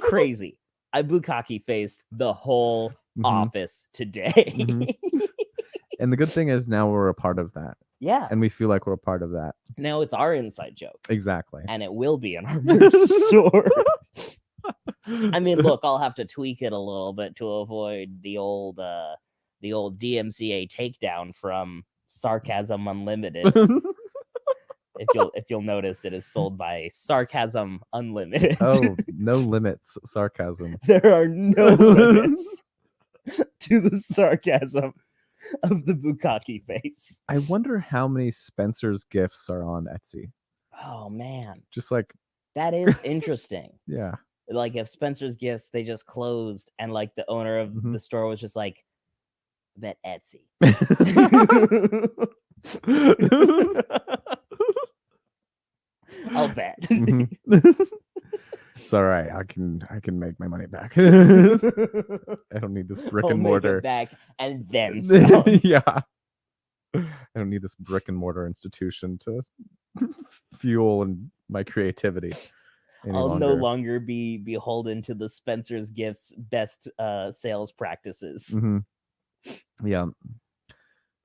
crazy. I bukkake faced the whole office today. And the good thing is now we're a part of that. Yeah. And we feel like we're a part of that. Now it's our inside joke. Exactly. And it will be in our merch store. I mean, look, I'll have to tweak it a little bit to avoid the old DMCA takedown from Sarcasm Unlimited. If you'll notice, it is sold by Sarcasm Unlimited. Oh, no limits, sarcasm. There are no limits to the sarcasm of the bukkake face. I wonder how many Spencer's gifts are on Etsy. Oh man, just like that is interesting. Yeah, like if Spencer's Gifts they just closed and like the owner of the store was just like, bet Etsy. I'll bet. It's all right. I can make my money back. I don't need this brick and mortar. Make it back and then some. Yeah. I don't need this brick and mortar institution to fuel and my creativity. I'll no longer be beholden to the Spencer's Gifts best sales practices. Yeah.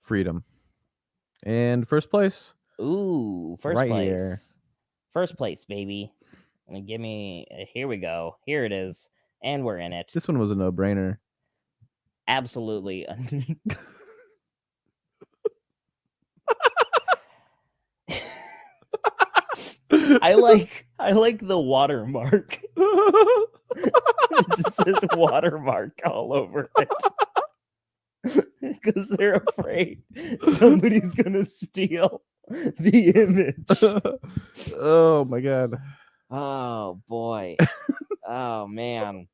Freedom. And first place. Ooh, first right place. Here. First place, baby. And give me, here we go. Here it is. And we're in it. This one was a no-brainer. Absolutely. I like the watermark. It just says watermark all over it. Because they're afraid somebody's gonna steal the image. Oh my god. Oh boy. Oh man.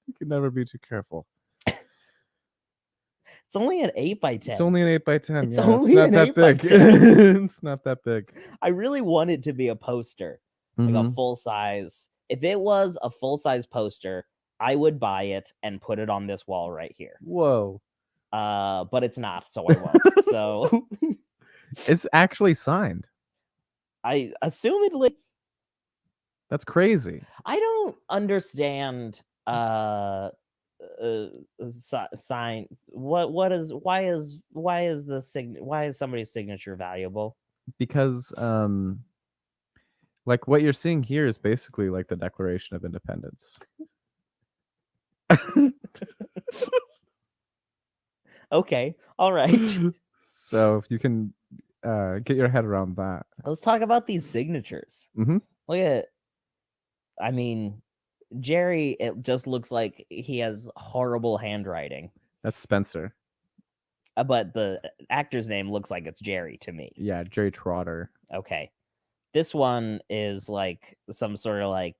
You can never be too careful. It's only an 8x10. It's only an 8x10. It's only not an that 8x10. big. It's not that big. I really want it to be a poster, like a full size. If it was a full size poster, I would buy it and put it on this wall right here. Whoa. But it's not, so I won't. So it's actually signed. I assume it like. That's crazy. I don't understand sign why is somebody's signature valuable? Because like what you're seeing here is basically like the Declaration of Independence. Okay, all right. So if you can get your head around that. Let's talk about these signatures. Mhm. Look at, I mean, Jerry, it just looks like he has horrible handwriting. That's Spencer. But the actor's name looks like it's Jerry to me. Yeah, Jerry Trotter. Okay. This one is like some sort of like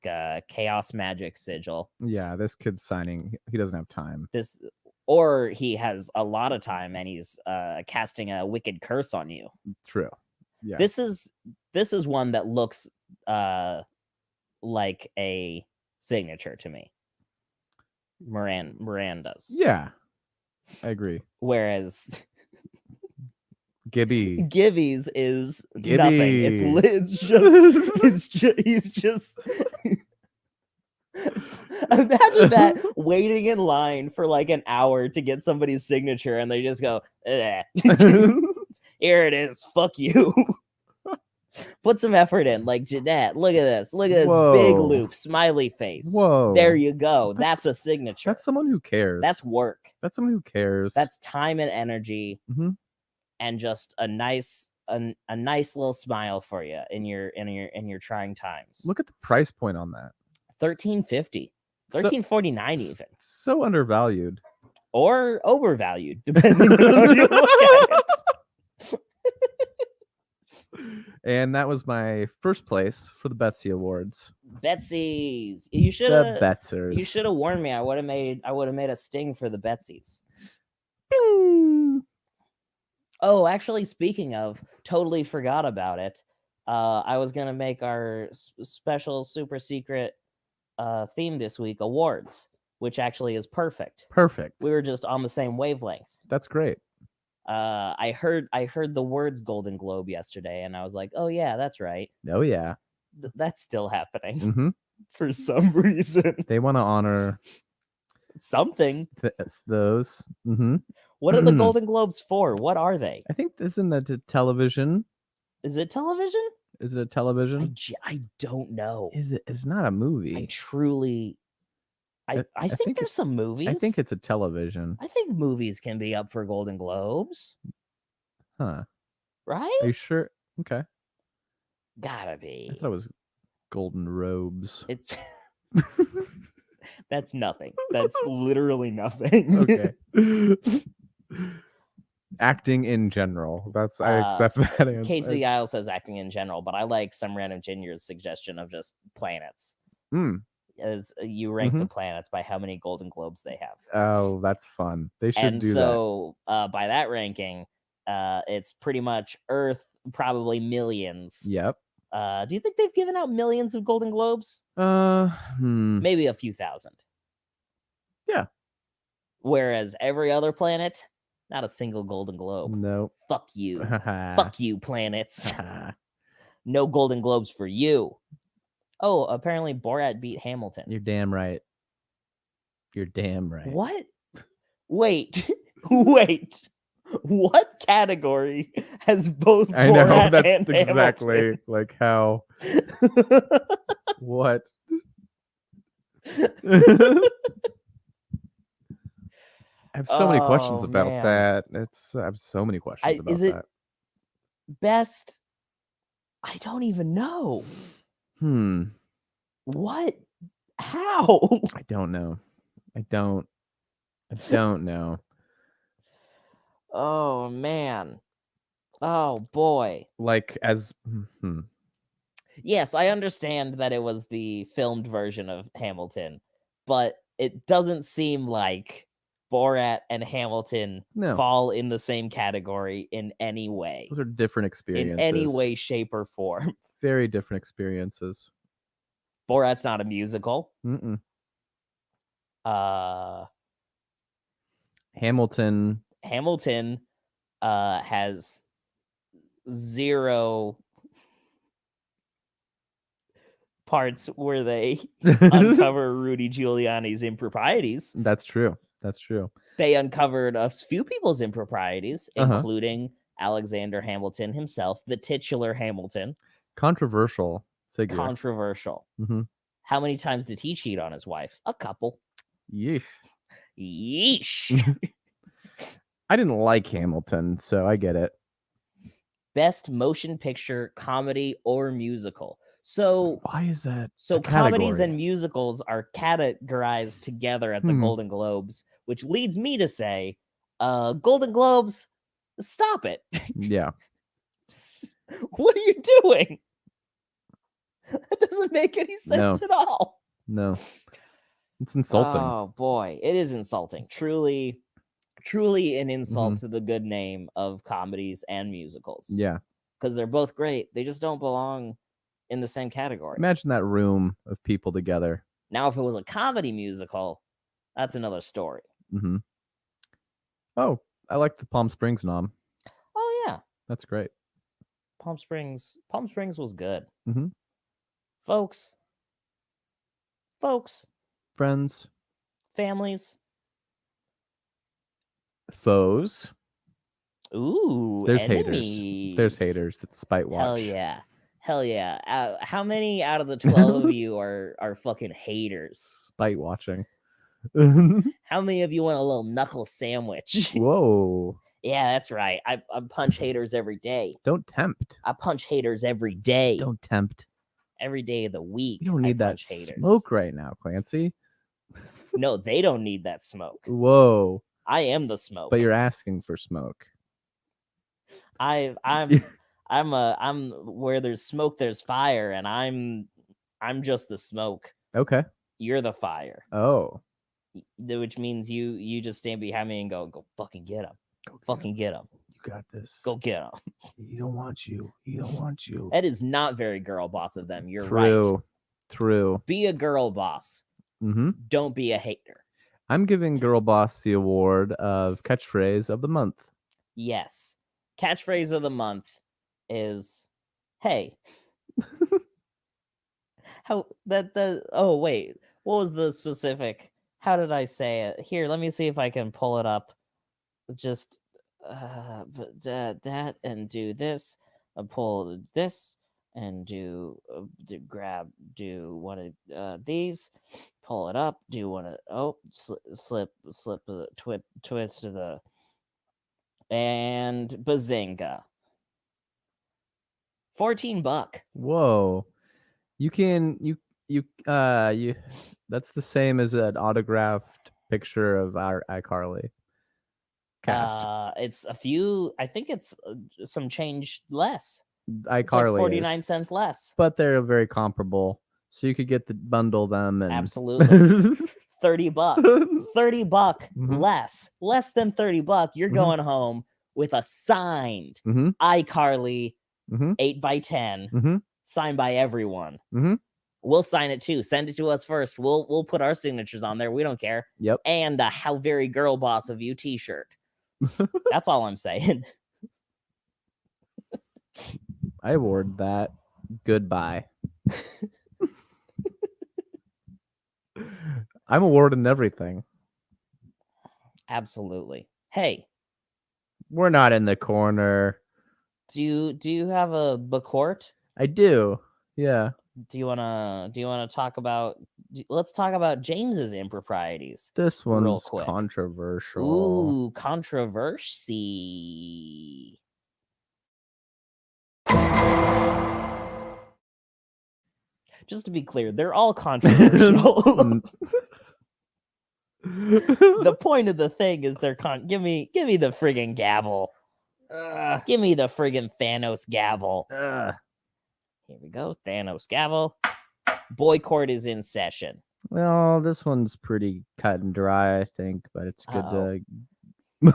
chaos magic sigil. Yeah, this kid's signing. He doesn't have time. This, or he has a lot of time and he's casting a wicked curse on you. True. Yeah. This is one that looks like a signature to me. Miranda's. Yeah. I agree. Whereas Gibby's is Gibby. nothing. It's just he's just imagine that waiting in line for like an hour to get somebody's signature and they just go, here it is, fuck you. Put some effort in, like Jeanette. Look at this. Look at this big loop, smiley face. Whoa. There you go. That's a signature. That's someone who cares. That's work. That's someone who cares. That's time and energy, and just a nice little smile for you in your trying times. Look at the price point on that. $13.50, $13.49 even. So undervalued or overvalued, depending on how you look at it. And that was my first place for the Betsy Awards. Betsy's. You should The Betsers. You should have warned me. I would have made a sting for the Betsy's. Oh, actually, speaking of, totally forgot about it. I was gonna make our special super secret theme this week, awards, which actually is perfect. Perfect. We were just on the same wavelength. That's great. I heard the words Golden Globe yesterday, and I was like, oh yeah, that's right. Oh yeah. That's still happening for some reason. They want to honor something. Those. What are the Golden Globes for? What are they? I think this is the television. Is it television? Is it a television? I don't know. Is it? It's not a movie. I truly. I think there's some movies. I think it's a television. I think movies can be up for Golden Globes. Huh. Right? Are you sure? Okay. Gotta be. I thought it was Golden Robes. It's that's nothing. That's literally nothing. Okay. Acting in general. That's I accept that answer. Kate to the Isle says acting in general, but I like some random Ginger's suggestion of just planets. As you rank the planets by how many Golden Globes they have. Oh, that's fun. They should do that. And so by that ranking, it's pretty much Earth, probably millions. Yep. Do you think they've given out millions of Golden Globes? Maybe a few thousand. Yeah. Whereas every other planet, not a single Golden Globe. No. Fuck you. Fuck you, planets. No Golden Globes for you. Oh, apparently Borat beat Hamilton. You're damn right. You're damn right. What? Wait. Wait. What category has both I Borat know, that's and exactly Hamilton? like how. What? I have so many questions about that. I have so many questions about that. Best? I don't even know. What? How? I don't know. I don't know. Oh man. Oh boy. Like as Yes, I understand that it was the filmed version of Hamilton, but it doesn't seem like Borat and Hamilton fall in the same category in any way. Those are different experiences. In any way, shape, or form. Very different experiences. Borat's not a musical. Hamilton has zero parts where they uncover Rudy Giuliani's improprieties. That's true. They uncovered a few people's improprieties, including Alexander Hamilton himself, the titular Hamilton. Controversial figure. Controversial. How many times did he cheat on his wife? A couple. Yeesh. Yeesh. I didn't like Hamilton, so I get it. Best Motion Picture, Comedy, or Musical. So Why is that? So a comedies category? and musicals are categorized together at the Golden Globes, which leads me to say, Golden Globes, stop it. Yeah. What are you doing? That doesn't make any sense at all. No. It's insulting. Oh boy, it is insulting. Truly an insult to the good name of comedies and musicals. Yeah. Because they're both great. They just don't belong in the same category. Imagine that room of people together. Now, if it was a comedy musical, that's another story. Mm-hmm. Oh, I like the Palm Springs nom. Oh yeah, that's great. Palm Springs was good. Mm-hmm. Folks, friends, families, foes. Ooh, there's enemies. There's haters that spite watch. Hell yeah. How many out of the 12 of you are fucking haters? Spite watching. How many of you want a little knuckle sandwich? Whoa. Yeah, that's right. I punch haters every day. Don't tempt. I punch haters every day. Don't tempt. Every day of the week. You don't need that smoke right now, Clancy. No, they don't need that smoke. Whoa. I am the smoke. But you're asking for smoke. I'm where there's smoke, there's fire, and I'm just the smoke. Okay. You're the fire. Oh. Which means you just stand behind me and go fucking get him. Get him. You got this. Go get him. He don't want you. That is not very girl boss of them. You're right. True. Be a girl boss. Mm-hmm. Don't be a hater. I'm giving Girl Boss the award of catchphrase of the month. Yes. Catchphrase of the month is, hey. Oh wait, what was the specific? How did I say it? Here, let me see if I can pull it up. Just that and do this, pull this and do one of these, pull it up, do one of slip twist to the and bazinga. $14. Whoa. You that's the same as an autographed picture of our iCarly cast. It's a few, I think it's some change less. iCarly it's like 49 cents less. But they're very comparable. So you could bundle them and absolutely. $30. $30 less than $30. You're going home with a signed iCarly 8x10 signed by everyone. We'll sign it too. Send it to us first. We'll put our signatures on there. We don't care. Yep. And a How Very Girl Boss of You t-shirt. That's all I'm saying. I award that. Goodbye. I'm awarding everything. Absolutely. Hey. We're not in the corner. Do you have a Bacort? I do. Yeah. Do you wanna talk about? Let's talk about James's improprieties. This one's real quick. Controversial. Ooh, controversy. Just to be clear, they're all controversial. The point of the thing is they're give me the friggin' gavel. Give me the friggin' Thanos gavel. Here we go. Thanos gavel. Boycott is in session. Well, this one's pretty cut and dry, I think, but it's good to... I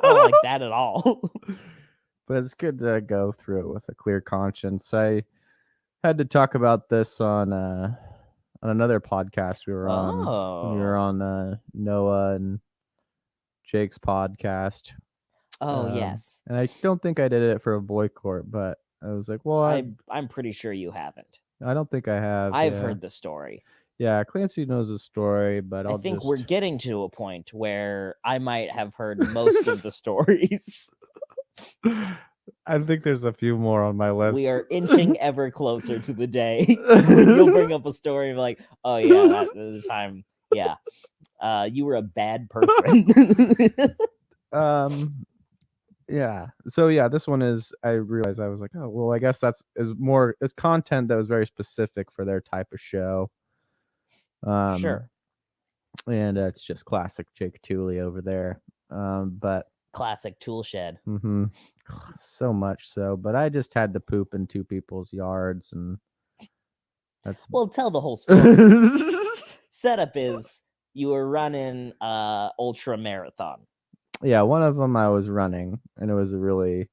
don't like that at all. But it's good to go through it with a clear conscience. I had to talk about this on another podcast we were on. We were on Noah and Jake's podcast. Oh, yes. And I don't think I did it for a boycott, but I was like, well, I'm pretty sure you haven't. I don't think I have. I've heard the story. Yeah, Clancy knows the story, but I think we're getting to a point where I might have heard most of the stories. I think there's a few more on my list. We are inching ever closer to the day you'll bring up a story of like, oh yeah, that was the time. Yeah, you were a bad person. Yeah. So yeah, this one is. I realized I was like, oh well, I guess it's content that was very specific for their type of show. Sure. And it's just classic Jake Tooley over there. But Classic tool shed. so much so. But I just had to poop in two people's yards, and that's Well, tell the whole story. Setup is you were running ultra marathon. yeah. One of them I was running, and it was a really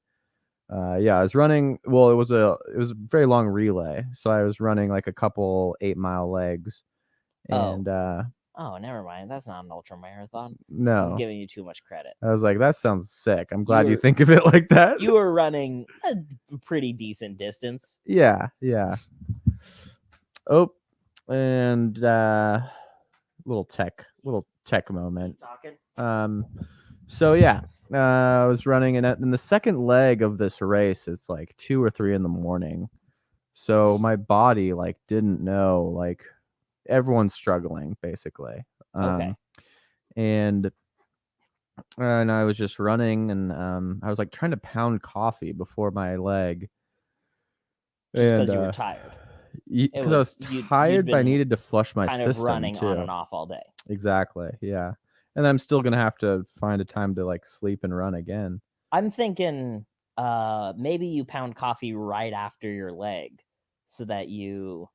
I was running. Well, it was a very long relay, so I was running like a couple 8-mile legs, and Oh, never mind. That's not an ultra marathon. I was no, giving you too much credit. I was like, that sounds sick. I'm glad you were- think of it like that. You were running a pretty decent distance. Yeah. Oh, and little tech moment. Talking. So yeah, I was running, and in the second leg of this race, it's like 2 or 3 in the morning. So my body like didn't know, like everyone's struggling basically. Okay. And I was just running, and I was like trying to pound coffee before my leg. Just because you were tired. Because I was tired, but I needed to flush my kind system of running too. on and off all day. Exactly. Yeah. And I'm still gonna have to find a time to like sleep and run again. I'm thinking maybe you pound coffee right after your leg so that you.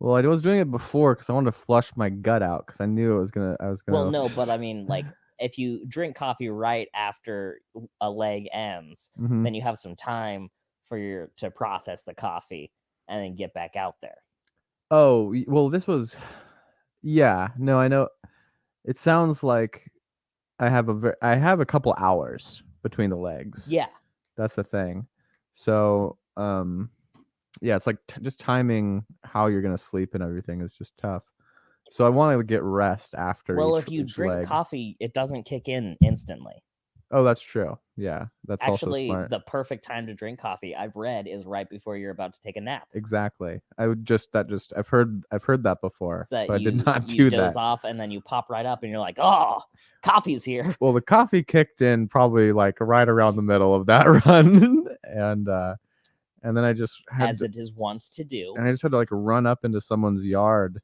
Well, I was doing it before because I wanted to flush my gut out because I knew I was gonna. Well, no, but I mean, like, if you drink coffee right after a leg ends, then you have some time to process the coffee and then get back out there. Oh, well, this was. Yeah. No, I know. It sounds like I have a couple hours between the legs. Yeah. That's the thing. So, yeah, it's like just timing how you're gonna sleep and everything is just tough. So I want to get rest after. Well, if you drink coffee, it doesn't kick in instantly. Oh, that's true. Yeah, that's actually also smart. The perfect time to drink coffee, I've read, is right before you're about to take a nap. Exactly. I've heard that before, so but I did not do you doze that. off and then you pop right up and you're like, oh, coffee's here. Well, the coffee kicked in probably like right around the middle of that run, and then I just had it is wants to do. And I just had to like run up into someone's yard,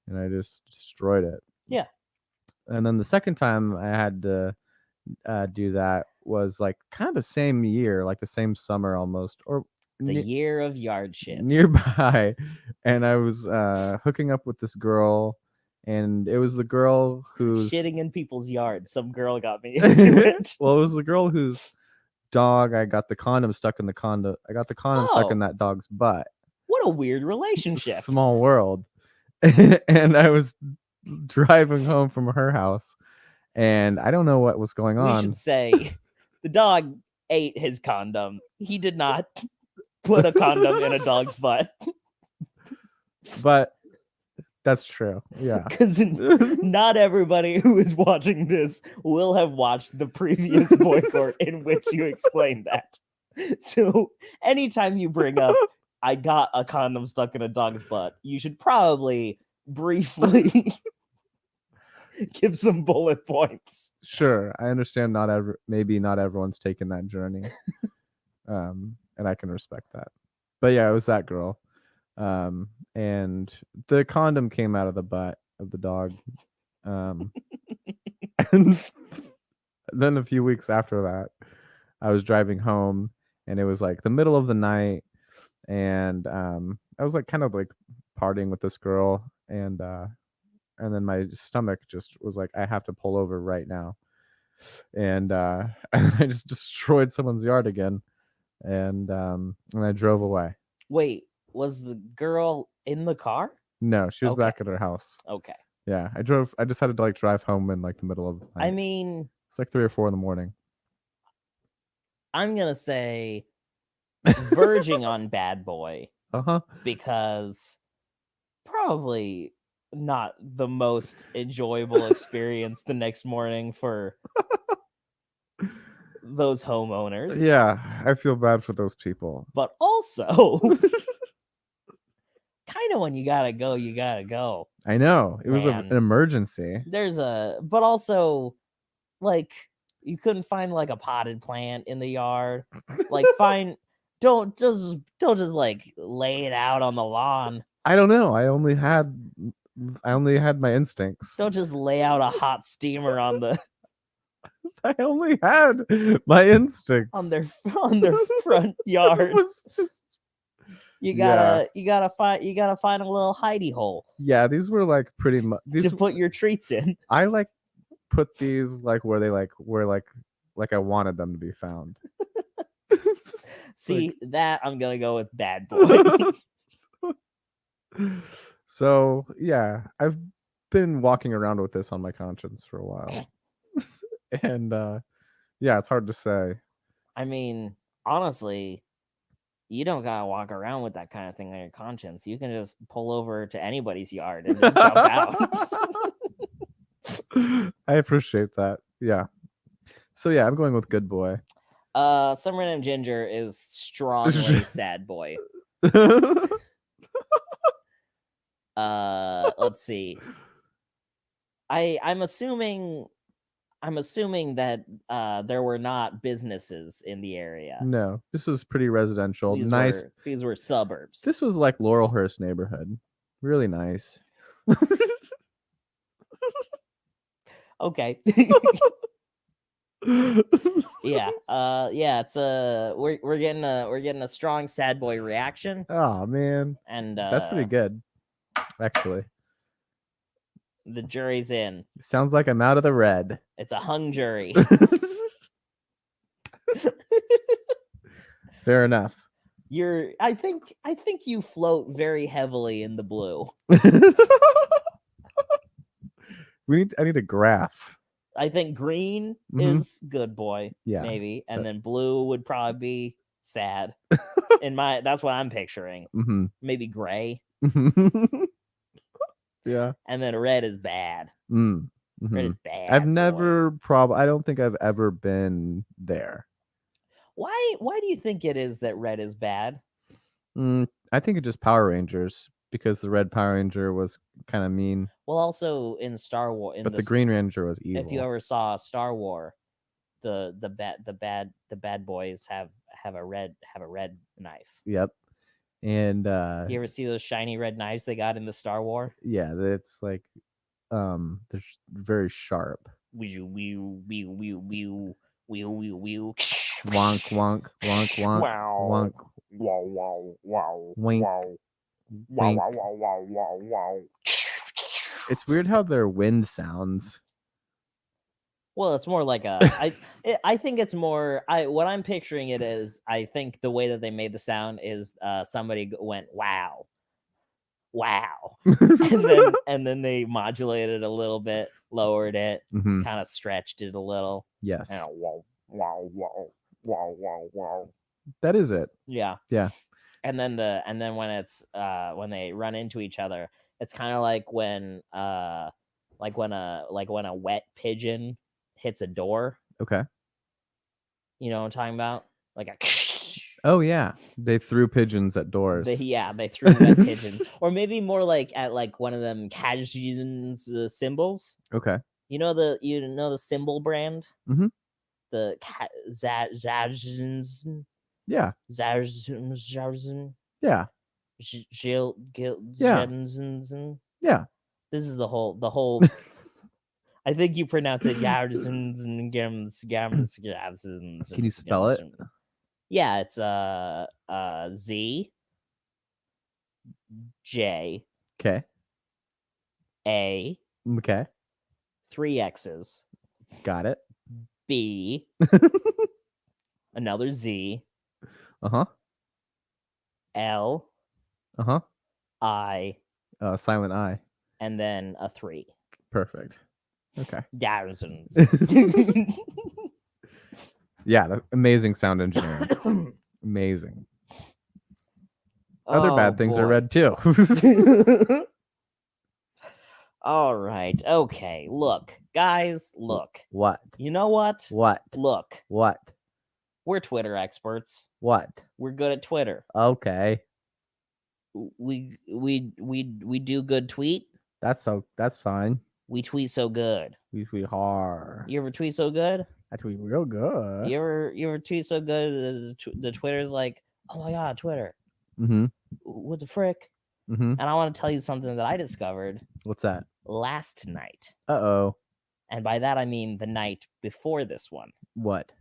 and I just destroyed it. Yeah. And then the second time I had to do that was like kind of the same year, like the same summer almost, or the year of yard shits nearby. And I was hooking up with this girl, and it was the girl who's shitting in people's yards. Some girl got me into it. Well, it was the girl whose dog I got the condom stuck in the condom. I got the condom stuck in that dog's butt. What a weird relationship. Small world. And I was driving home from her house, and I don't know what was going on. We should say the dog ate his condom. He did not put a condom in a dog's butt. But that's true. Yeah. Because not everybody who is watching this will have watched the previous Boy Court in which you explained that. So anytime you bring up, I got a condom stuck in a dog's butt, you should probably briefly give some bullet points. Sure. I understand maybe not everyone's taken that journey. And I can respect that. But yeah, it was that girl. And the condom came out of the butt of the dog. And then a few weeks after that, I was driving home, and it was like the middle of the night, and I was like kind of like partying with this girl, and then my stomach just was like, I have to pull over right now. And I just destroyed someone's yard again, and I drove away. Wait, was the girl in the car? No, she was back at her house. Okay. Yeah, I just had to like drive home in like the middle of the night. I mean, it's like 3 or 4 in the morning. I'm gonna say verging on bad boy. Because probably not the most enjoyable experience the next morning for those homeowners. Yeah, I feel bad for those people. But also, kind of when you gotta go, you gotta go. I know. It was an emergency. But also, like, You couldn't find like a potted plant in the yard. Like don't just like lay it out on the lawn. I don't know. I only had my instincts. Don't just lay out a hot steamer on the I only had my instincts on their front yard. It was just You gotta find a little hidey hole. Yeah, these were like pretty much to put your treats in. I like put these like where they like were like I wanted them to be found. See, that I'm gonna go with bad boy. So yeah, I've been walking around with this on my conscience for a while. And yeah, it's hard to say. I mean, honestly, you don't gotta walk around with that kind of thing on your conscience. You can just pull over to anybody's yard and just jump out. I appreciate that. Yeah. So yeah, I'm going with good boy. Some Random Ginger is strongly sad boy. Let's see. I'm assuming that there were not businesses in the area. No, this was pretty residential. These were suburbs. This was like Laurelhurst neighborhood. Really nice. Okay. Yeah. It's we're getting a strong sad boy reaction. Oh man. And that's pretty good. Actually. The jury's in. Sounds like I'm out of the red. It's a hung jury. Fair enough. I think you float very heavily in the blue. I need a graph. I think green is good boy. Yeah. Maybe. And then blue would probably be sad. That's what I'm picturing. Mm-hmm. Maybe gray. Yeah. And then red is bad. Mm-hmm. Red is bad. I don't think I've ever been there. Why do you think it is that red is bad? I think it's just Power Rangers, because the red Power Ranger was kind of mean. Well, also in Star Wars, but the Green Ranger was evil. If you ever saw Star Wars, the bad boys have a red knife. Yep. And you ever see those shiny red knives they got in the Star Wars? Yeah, it's like they're very sharp. Wonk wonk wonk wonk wonk wow wow wow wink wow wink. wow wow wow wow wow. It's weird how their wind sounds. Well, it's more like I think it's more what I'm picturing it is, I think the way that they made the sound is somebody went wow and then they modulated a little bit, lowered it, kind of stretched it a little. Yes. And wow wow wow wow wow wow. That is it. Yeah. Yeah. And then when it's when they run into each other, it's kind of like when a wet pigeon hits a door. Okay. You know what I'm talking about? Like a Oh yeah, they threw pigeons at doors. They threw wet pigeons, or maybe more like at like one of them Kajin's symbols. Okay. You know the symbol brand. Mm-hmm. The Zajins. Yeah. Zajin. Yeah. Yeah. This is the whole. I think you pronounce it Yarzins and Gams. Can you spell it? Yeah, it's Z J Okay. A Okay. 3 X's. Got it. B another Z. Uh-huh. L. Uh-huh. I. Silent I. And then a 3. Perfect. Okay. Garrisons. Yeah, amazing sound engineering. Amazing. Other bad things are red too. All right. Okay. Look, guys, look. What? You know what? What? Look. What? We're Twitter experts. What? We're good at Twitter. Okay. We do good tweet. That's fine. We tweet so good. We tweet hard. You ever tweet so good? I tweet real good. You ever tweet so good the Twitter's like, oh my god, Twitter, Mm-hmm. what the frick? Mm-hmm. And I want to tell you something that I discovered What's that? last night. Uh-oh. And by that I mean the night before this one. What?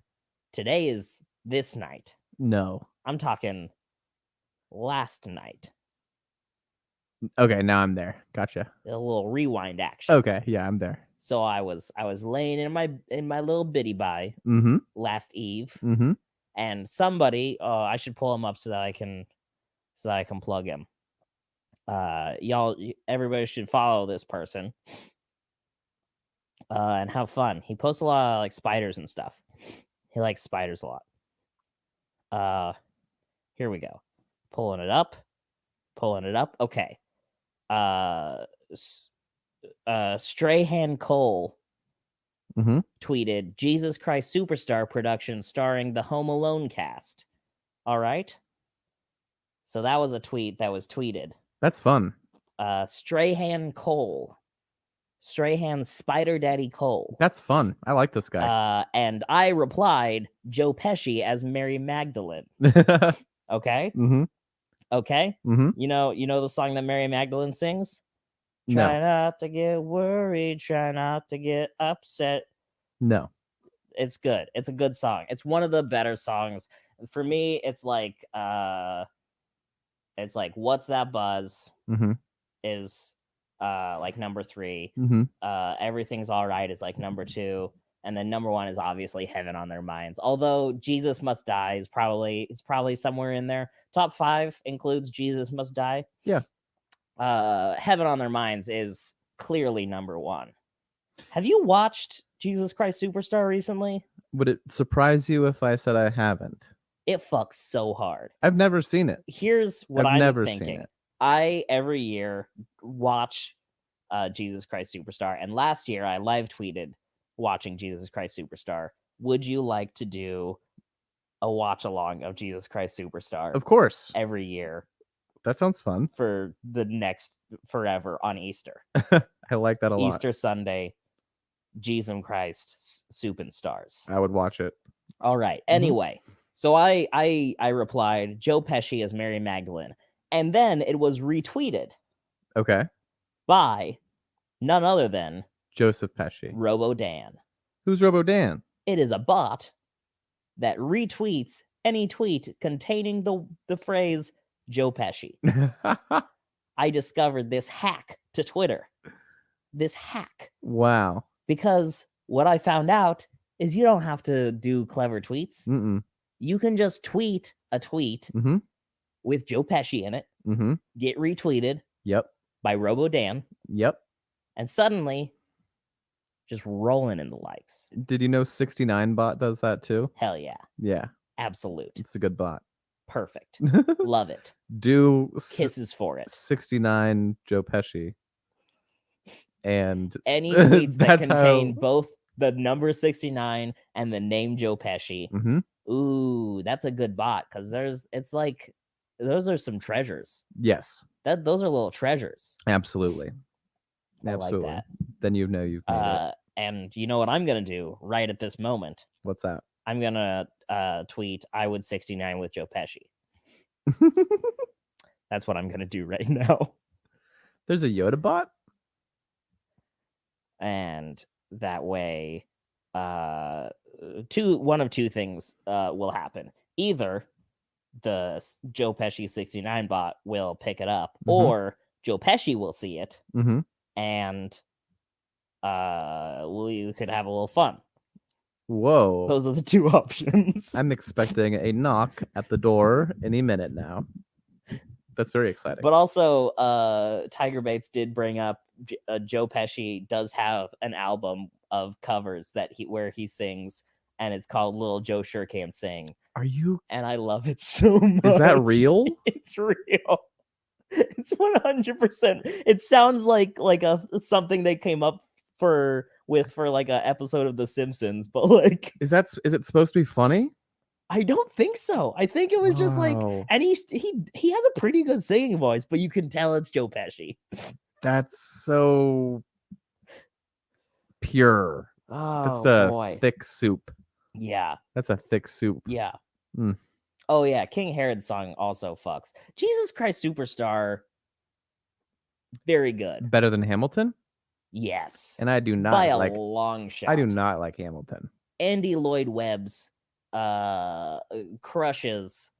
Today is this night. No. I'm talking last night. Okay, now I'm there. Gotcha. A little rewind action. Okay, yeah, I'm there. So I was laying in my little bitty by Mm-hmm. last eve, Mm-hmm. and somebody, I should pull him up so that I can plug him. Everybody should follow this person and have fun. He posts a lot of like spiders and stuff. He likes spiders a lot. Here we go. Pulling it up. Okay. Strahan Cole Mm-hmm. tweeted Jesus Christ Superstar production starring the Home Alone cast. All right. So that was a tweet that was tweeted. That's fun. Strahan Cole. Strahan Spider Daddy Cole. That's fun. I like this guy. And I replied, Joe Pesci as Mary Magdalene. Okay? Mm-hmm. Okay? Mm-hmm. You know the song that Mary Magdalene sings? No. Try not to get worried, try not to get upset. No. It's good. It's a good song. It's one of the better songs. For me, it's like What's That Buzz Mm-hmm. is like number 3. Mm-hmm. Everything's All Right is like number 2. And then number 1 is obviously Heaven on Their Minds. Although Jesus Must Die is probably somewhere in there. Top 5 includes Jesus Must Die. Yeah. Heaven on Their Minds is clearly number 1. Have you watched Jesus Christ Superstar recently? Would it surprise you if I said I haven't? It fucks so hard. I've never seen it. Here's what I've I'm never thinking. seen it. I every year watch Jesus Christ Superstar, and last year I live tweeted watching Jesus Christ Superstar. Would you like to do a watch along of Jesus Christ Superstar? Of course. Every year. That sounds fun. For the next forever on Easter. I like that a lot. Easter Sunday, Jesus Christ Soup and Stars. I would watch it. All right. Anyway, so I replied Joe Pesci as Mary Magdalene, and then it was retweeted. Okay. By none other than Joseph Pesci. Robo Dan. Who's Robo Dan? It is a bot that retweets any tweet containing the phrase Joe Pesci. I discovered this hack to Twitter. This hack. Wow. Because what I found out is you don't have to do clever tweets. Mm-mm. You can just tweet a tweet with Joe Pesci in it, get retweeted by Robo Dan, and suddenly just rolling in the likes. Did you know 69 bot does that too? Hell yeah. Yeah. Absolute. It's a good bot. Perfect. Love it. Do kisses for it. 69 Joe Pesci. And any tweets that contain both the number 69 and the name Joe Pesci. Ooh, that's a good bot because those are some treasures. Yes. Those are little treasures. Absolutely. I like that. Then you know you've made it. And you know what I'm gonna do right at this moment? What's that? I'm gonna tweet I would 69 with Joe Pesci. That's what I'm gonna do right now. There's a Yoda bot? And that way, one of two things will happen. Either the Joe Pesci 69 bot will pick it up, or Joe Pesci will see it, and we could have a little fun. Whoa. Those are the two options. I'm expecting a knock at the door any minute now. That's very exciting. But also, Tiger Bates did bring up Joe Pesci does have an album of covers where he sings, and it's called Little Joe Sure Can't Sing. Are you? And I love it so much. Is that real? It's real. It's 100%. It sounds like something they came up with like a episode of The Simpsons, but like, is it supposed to be funny? I don't think so. I think it was just like, and he has a pretty good singing voice, but you can tell it's Joe Pesci. That's so pure. Oh That's a boy. thick soup. Yeah. That's a thick soup. Yeah. Mm. Oh yeah, King Herod's song also fucks. Jesus Christ Superstar, very good. Better than Hamilton? Yes. And I do By not a like long shot. I do not like Hamilton. Andy Lloyd Webb's crushes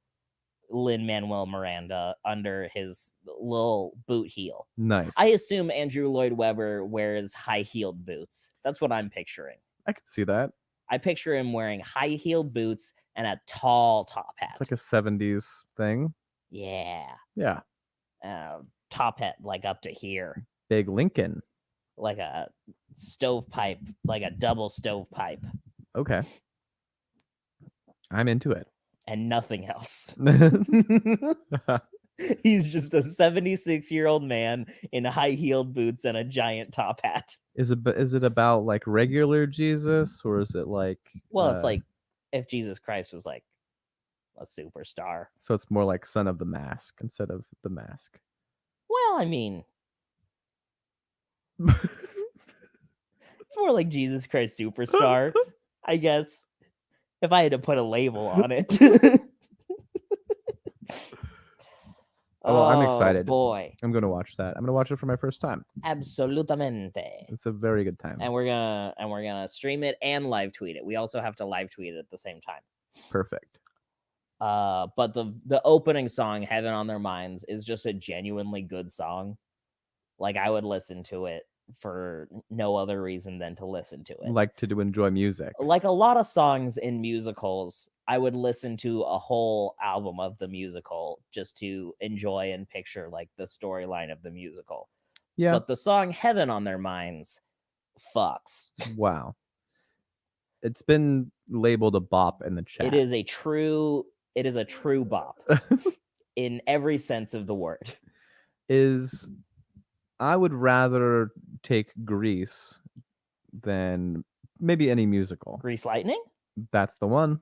Lin-Manuel Miranda under his little boot heel. Nice. I assume Andrew Lloyd Webber wears high-heeled boots. That's what I'm picturing. I could see that. I picture him wearing high-heeled boots and a tall top hat. It's like a 70s thing. Yeah. Yeah. Top hat like up to here. Big Lincoln. Like a stovepipe, like a double stovepipe. Okay. I'm into it. And nothing else. He's just a 76-year-old man in high-heeled boots and a giant top hat. Is it about like regular Jesus, or is it like Well, it's like if Jesus Christ was like a superstar. So it's more like Son of the Mask instead of the Mask. Well, I mean, it's more like Jesus Christ Superstar, I guess, if I had to put a label on it. Oh, I'm excited. Boy. I'm going to watch that. I'm going to watch it for my first time. Absolutamente. It's a very good time. And we're gonna stream it and live tweet it. We also have to live tweet it at the same time. Perfect. But the opening song, Heaven on Their Minds, is just a genuinely good song. Like, I would listen to it for no other reason than to listen to it. Like to enjoy music. Like a lot of songs in musicals, I would listen to a whole album of the musical just to enjoy and picture like the storyline of the musical. Yeah. But the song Heaven on Their Minds fucks. Wow. It's been labeled a bop in the chat. It is a true bop in every sense of the word. I would rather take Grease than maybe any musical. Grease Lightning? That's the one.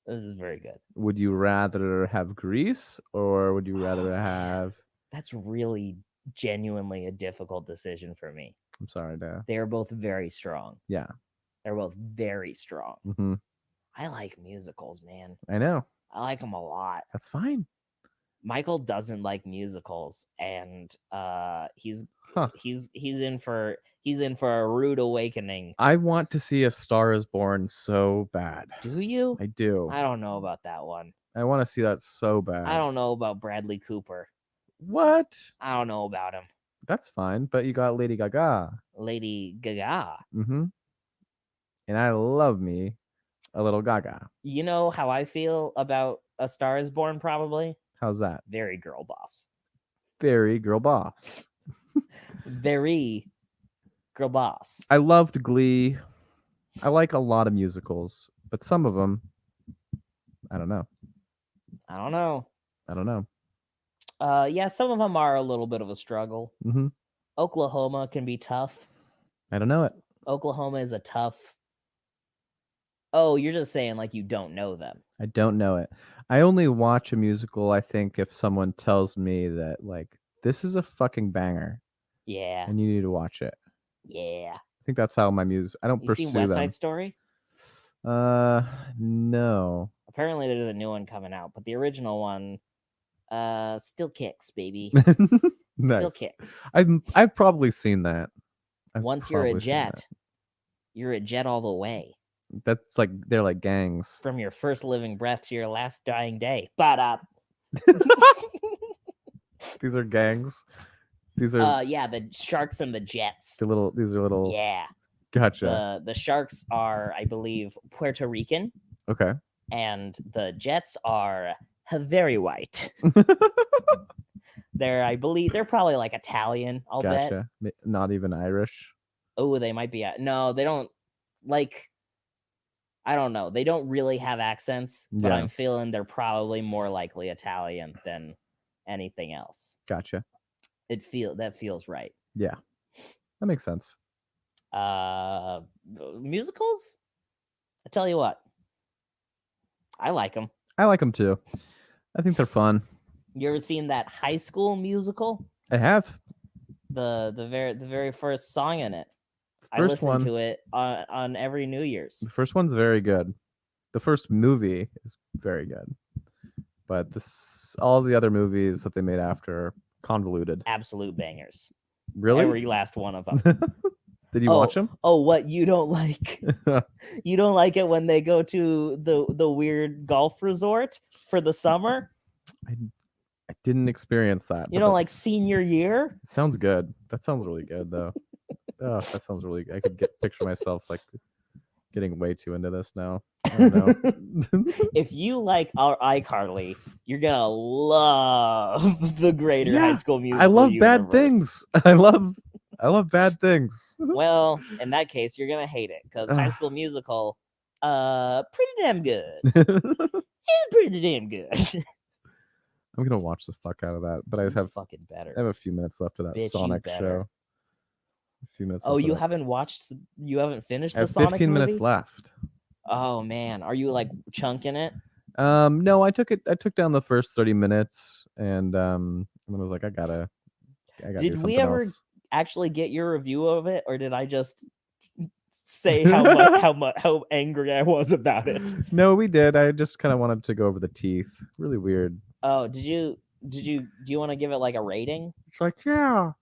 This is very good. Would you rather have Grease or would you rather have... That's really genuinely a difficult decision for me. I'm sorry, Dad. They are both very strong. Yeah. They're both very strong. Mm-hmm. I like musicals, man. I know. I like them a lot. That's fine. Michael doesn't like musicals, and he's in for a rude awakening. I want to see A Star Is Born so bad. Do you? I do. I don't know about that one. I want to see that so bad. I don't know about Bradley Cooper. What? I don't know about him. That's fine, but you got Lady Gaga. Lady Gaga. Mm-hmm. And I love me a little Gaga. You know how I feel about A Star Is Born, probably? How's that? Very Girlboss. Very Girlboss. Very Girlboss. I loved Glee. I like a lot of musicals, but some of them, I don't know. I don't know. Yeah, some of them are a little bit of a struggle. Mm-hmm. Oklahoma can be tough. I don't know it. Oklahoma is a tough... Oh, you're just saying like you don't know them. I don't know it. I only watch a musical, I think, if someone tells me that, like, this is a fucking banger. Yeah. And you need to watch it. Yeah. I think that's how my music... I don't You pursue seen West them. Side Story? No. Apparently there's a new one coming out, but the original one still kicks, baby. Still Nice. kicks. I've probably seen that. Once you're a jet, you're a jet all the way. That's like, they're like gangs. From your first living breath to your last dying day. Ba-da. These are gangs. These are yeah, the Sharks and the Jets. these are little... Yeah. Gotcha. The Sharks are, I believe, Puerto Rican. Okay. And the Jets are very white. I believe they're probably like Italian, I'll bet. Gotcha. Not even Irish. Oh, they might be. No, they don't, like, I don't know. They don't really have accents, but Yeah. I'm feeling they're probably more likely Italian than anything else. Gotcha. That feels right. Yeah. That makes sense. Musicals? I tell you what. I like them. I like them too. I think they're fun. You ever seen that High School Musical? I have. The very first song in it. I listen to it on every New Year's. The first one's very good. The first movie is very good. But all the other movies that they made after are convoluted. Absolute bangers. Really? Every last one of them. Did you watch them? Oh, what you don't like? You don't like it when they go to the weird golf resort for the summer? I didn't experience that. You don't like senior year? It sounds good. That sounds really good, though. Oh, that sounds really good. I could picture myself like getting way too into this now. I don't know. If you like our iCarly, you're gonna love the greater High School Musical. I love universe. bad things. I love bad things. Well, in that case, you're gonna hate it because High School Musical, pretty damn good. It's pretty damn good. I'm gonna watch the fuck out of that, but I have fucking better. I have a few minutes left of that Sonic show. A few minutes. Oh, you haven't watched? You haven't finished the Sonic 15 minutes left. Oh man, are you like chunking it? No, I took down the first 30 minutes, and then I was like, I gotta. Did we ever actually get your review of it, or did I just say how angry I was about it? No, we did. I just kind of wanted to go over the teeth. Really weird. Oh, do you want to give it like a rating? It's like, yeah,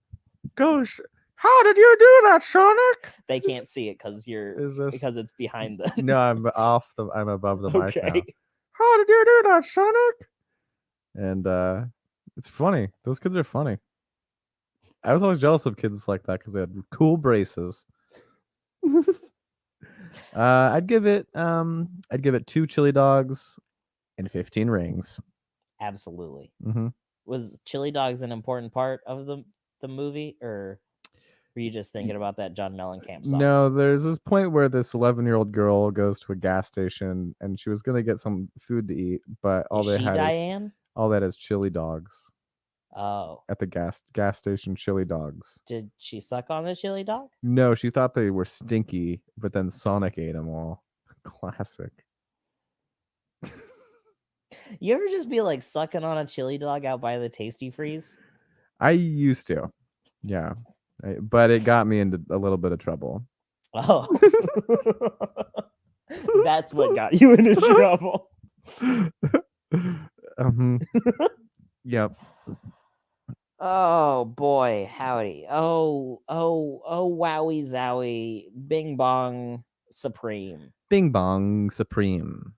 gosh, how did you do that, Sonic? They can't see it because because it's behind the. No, I'm above the mic now. Okay. How did you do that, Sonic? And it's funny. Those kids are funny. I was always jealous of kids like that because they had cool braces. I'd give it 2 chili dogs and 15 rings. Absolutely. Mm-hmm. Was chili dogs an important part of the movie, or were you just thinking about that John Mellencamp song? No, there's this point where this 11-year-old girl goes to a gas station and she was gonna get some food to eat, but all that is chili dogs. Oh. At the gas station, chili dogs. Did she suck on the chili dog? No, she thought they were stinky, but then Sonic ate them all. Classic. You ever just be like sucking on a chili dog out by the Tasty Freeze? I used to. Yeah. But it got me into a little bit of trouble. Oh. That's what got you into trouble. Yep. Oh boy, howdy. Oh, wowie zowie. Bing bong supreme. Bing bong supreme.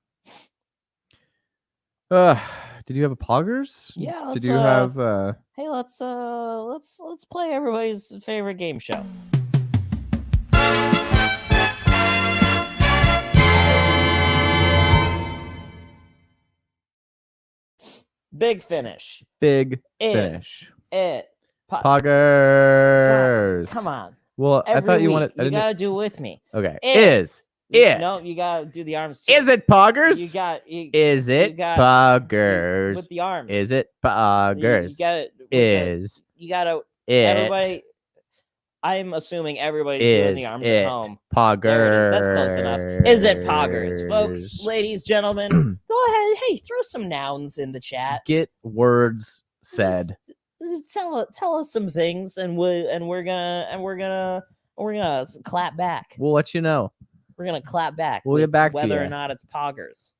Did you have a poggers? Yeah. Did you have Hey, let's play everybody's favorite game show. Big finish. Big finish. Poggers. God, come on. Well, I thought you wanted. You gotta do it with me. Okay. No, you gotta do the arms too. Is it poggers? Is it poggers? With the arms. Is it poggers? You gotta. Everybody. I'm assuming everybody's doing the arms at home. Poggers. That's close enough. Is it poggers, folks, ladies, gentlemen? Go ahead. Hey, throw some nouns in the chat. Get words said. Tell us some things, and we're gonna clap back. We'll let you know. We're gonna clap back. We'll get back to you. Whether or not it's poggers.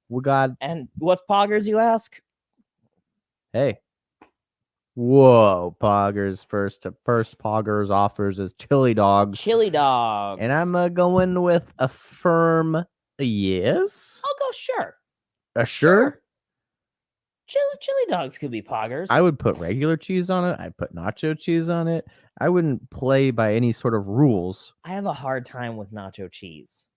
And what's poggers, you ask? Hey. Whoa, poggers. First poggers offers is chili dogs. Chili dogs. And I'm going with a firm yes. I'll go sure. Sure? Chili dogs could be poggers. I would put regular cheese on it. I'd put nacho cheese on it. I wouldn't play by any sort of rules. I have a hard time with nacho cheese.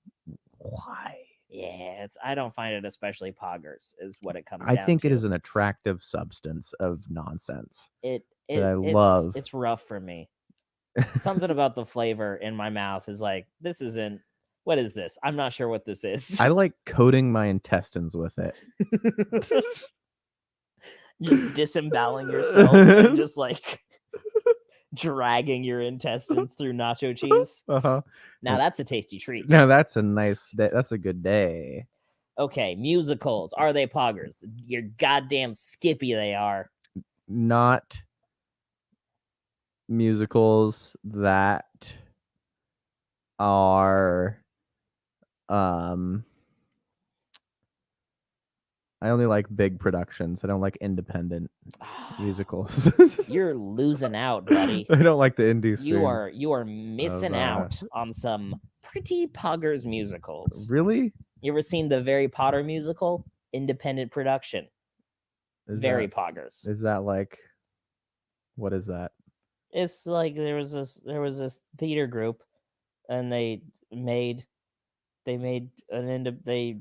Why? Yeah, I don't find it especially poggers, is what it comes down to. I think it is an attractive substance of nonsense. That I love. It's rough for me. Something about the flavor in my mouth is like, this isn't. What is this? I'm not sure what this is. I like coating my intestines with it. Just disemboweling yourself and just like dragging your intestines through nacho cheese. Uh-huh. Now that's a tasty treat. Now that's a nice day. That's a good day. Okay, musicals. Are they poggers? You're goddamn skippy they are. Not musicals that are um I only like big productions. I don't like independent musicals. You're losing out, buddy. I don't like the indie scene. You are missing out on some pretty poggers musicals. Really? You ever seen the Harry Potter musical? Independent production. Very poggers. Is that like, what is that? It's like there was this theater group, and they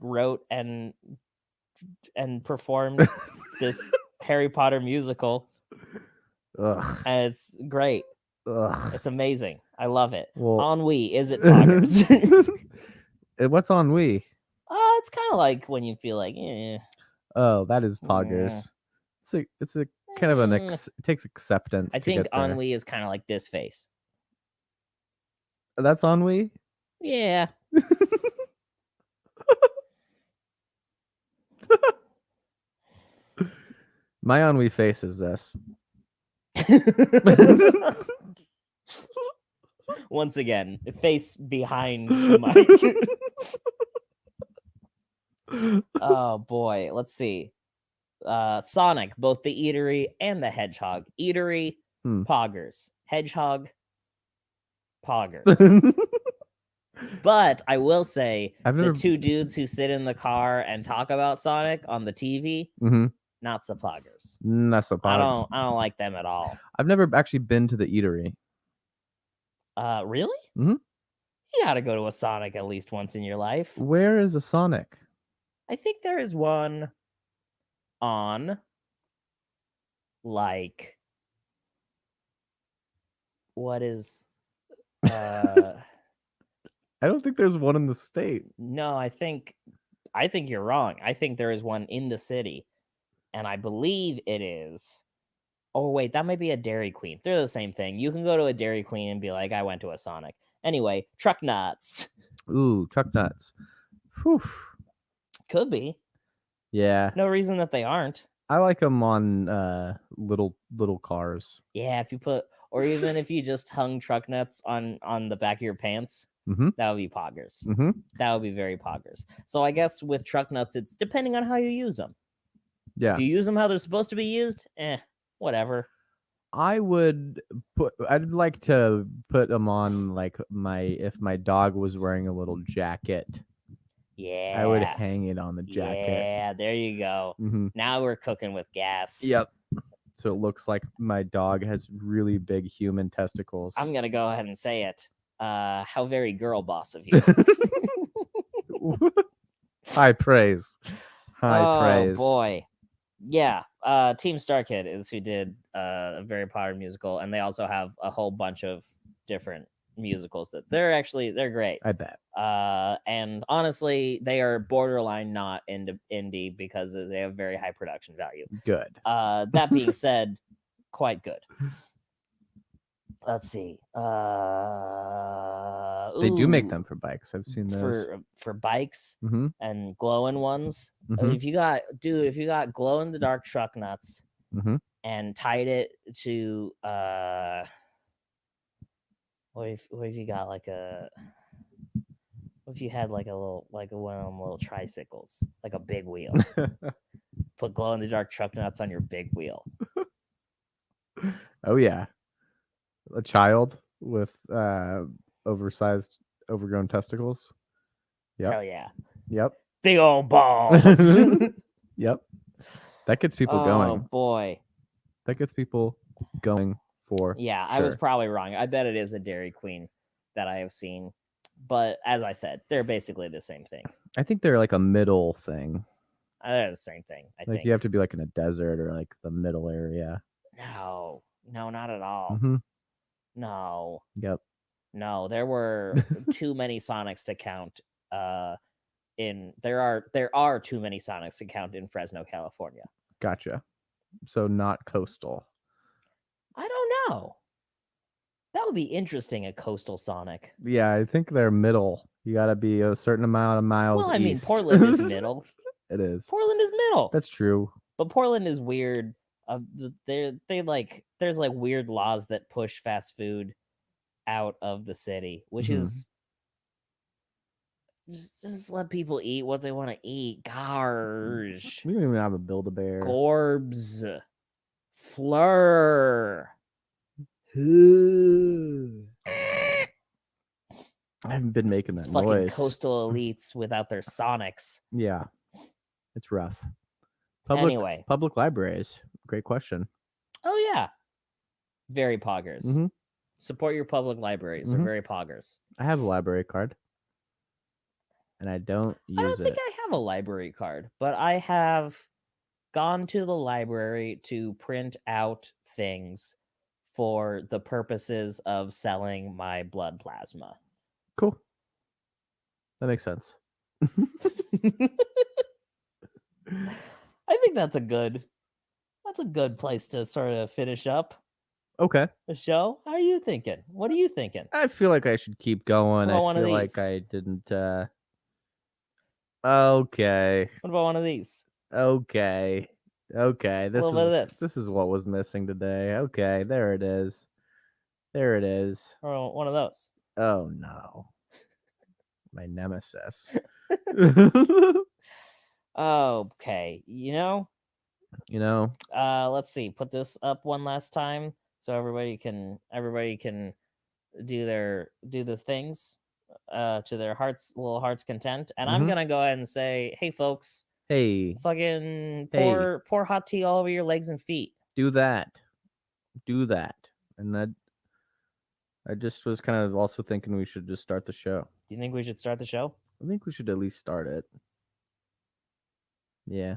wrote and performed this Harry Potter musical. Ugh. And it's great. Ugh. It's amazing. I love it. Well, Ennui, is it poggers? What's ennui? It's kind of like when you feel like, Oh, that is poggers. It's a kind of it takes acceptance. I think ennui is kind of like this face. That's ennui? Yeah. My ennui face is this. Once again, face behind the mic. Oh boy, let's see. Sonic, both the Eatery and the Hedgehog. Eatery, poggers. Hedgehog, poggers. But I will say, the two dudes who sit in the car and talk about Sonic on the TV, not so poggers. Not so poggers. I don't like them at all. I've never actually been to the Eatery. Really? Mm-hmm. You gotta go to a Sonic at least once in your life. Where is a Sonic? I think there is one on, like, what is I don't think there's one in the state. No, I think you're wrong. I think there is one in the city, and I believe it is. Oh wait, that might be a Dairy Queen. They're the same thing. You can go to a Dairy Queen and be like, I went to a Sonic. Anyway, truck nuts. Ooh, truck nuts. Whew. Could be. Yeah. No reason that they aren't. I like them on little cars. Yeah, if you put, or even if you just hung truck nuts on the back of your pants, that would be poggers. That would be very poggers. So I guess with truck nuts, it's depending on how you use them. Yeah. If you use them how they're supposed to be used, whatever. I'd like to put them on, like, if my dog was wearing a little jacket. Yeah. I would hang it on the jacket. Yeah, there you go. Now we're cooking with gas. Yep. So it looks like my dog has really big human testicles. I'm going to go ahead and say it. How very girl boss of you. High praise. High praise. Oh, boy. Yeah. Team Star Kid is who did a Harry Potter musical, and they also have a whole bunch of different musicals that they're great. I bet. And honestly, they are borderline not indie because they have very high production value. Good. That being said, quite good. Let's see. They do make them for bikes. I've seen those for bikes and glowing ones. If you got glow in the dark truck nuts and tied it to what if you got like a, what if you had like a little, like one of them little tricycles, like a big wheel? Put glow in the dark truck nuts on your big wheel. Oh yeah. A child with oversized, overgrown testicles. Yep. Hell yeah. Yep. Big old balls. Yep. That gets people going. Oh boy. That gets people going for. Yeah, sure. I was probably wrong. I bet it is a Dairy Queen that I have seen. But as I said, they're basically the same thing. I think they're like a middle thing. They're the same thing. I think you have to be like in a desert or like the middle area. No, not at all. Mm-hmm. No. Yep. No, there were too many Sonics to count. There are too many Sonics to count in Fresno, California. Gotcha. So not coastal. I don't know. That would be interesting, a coastal Sonic. Yeah, I think they're middle. You got to be a certain amount of miles east. Well, I mean, Portland is middle. It is. Portland is middle. That's true. But Portland is weird. There's like weird laws that push fast food out of the city, which is Just let people eat what they want to eat. Garge. We don't even have a Build-A-Bear. Gorbs. Fleur. I haven't been making It's that fucking noise. coastal elites without their sonics. Yeah, it's rough. Anyway. Public libraries. Great question. Oh yeah. Very poggers. Mhm. Support your public libraries. They're very poggers. I have a library card, and I don't use I don't think it. I have a library card, but I have gone to the library to print out things for the purposes of selling my blood plasma. Cool. That makes sense. I think that's a good place to sort of finish up Okay. the show. How are you thinking? What are you thinking? I feel like I should keep going. What about I one of feel like these? I didn't. Okay. What about one of these? Okay. Okay. A little bit of this. This is what was missing today. Okay. There it is. There it is. Or one of those. Oh no. My nemesis. Okay. You know, let's see. Put this up one last time so everybody can do the things to their little heart's content. And I'm gonna go ahead and say, hey folks, Hey, fucking pour hot tea all over your legs and feet. do that. And that I just was kind of also thinking we should just start the show. Do you think we should start the show? I think we should at least start it. Yeah.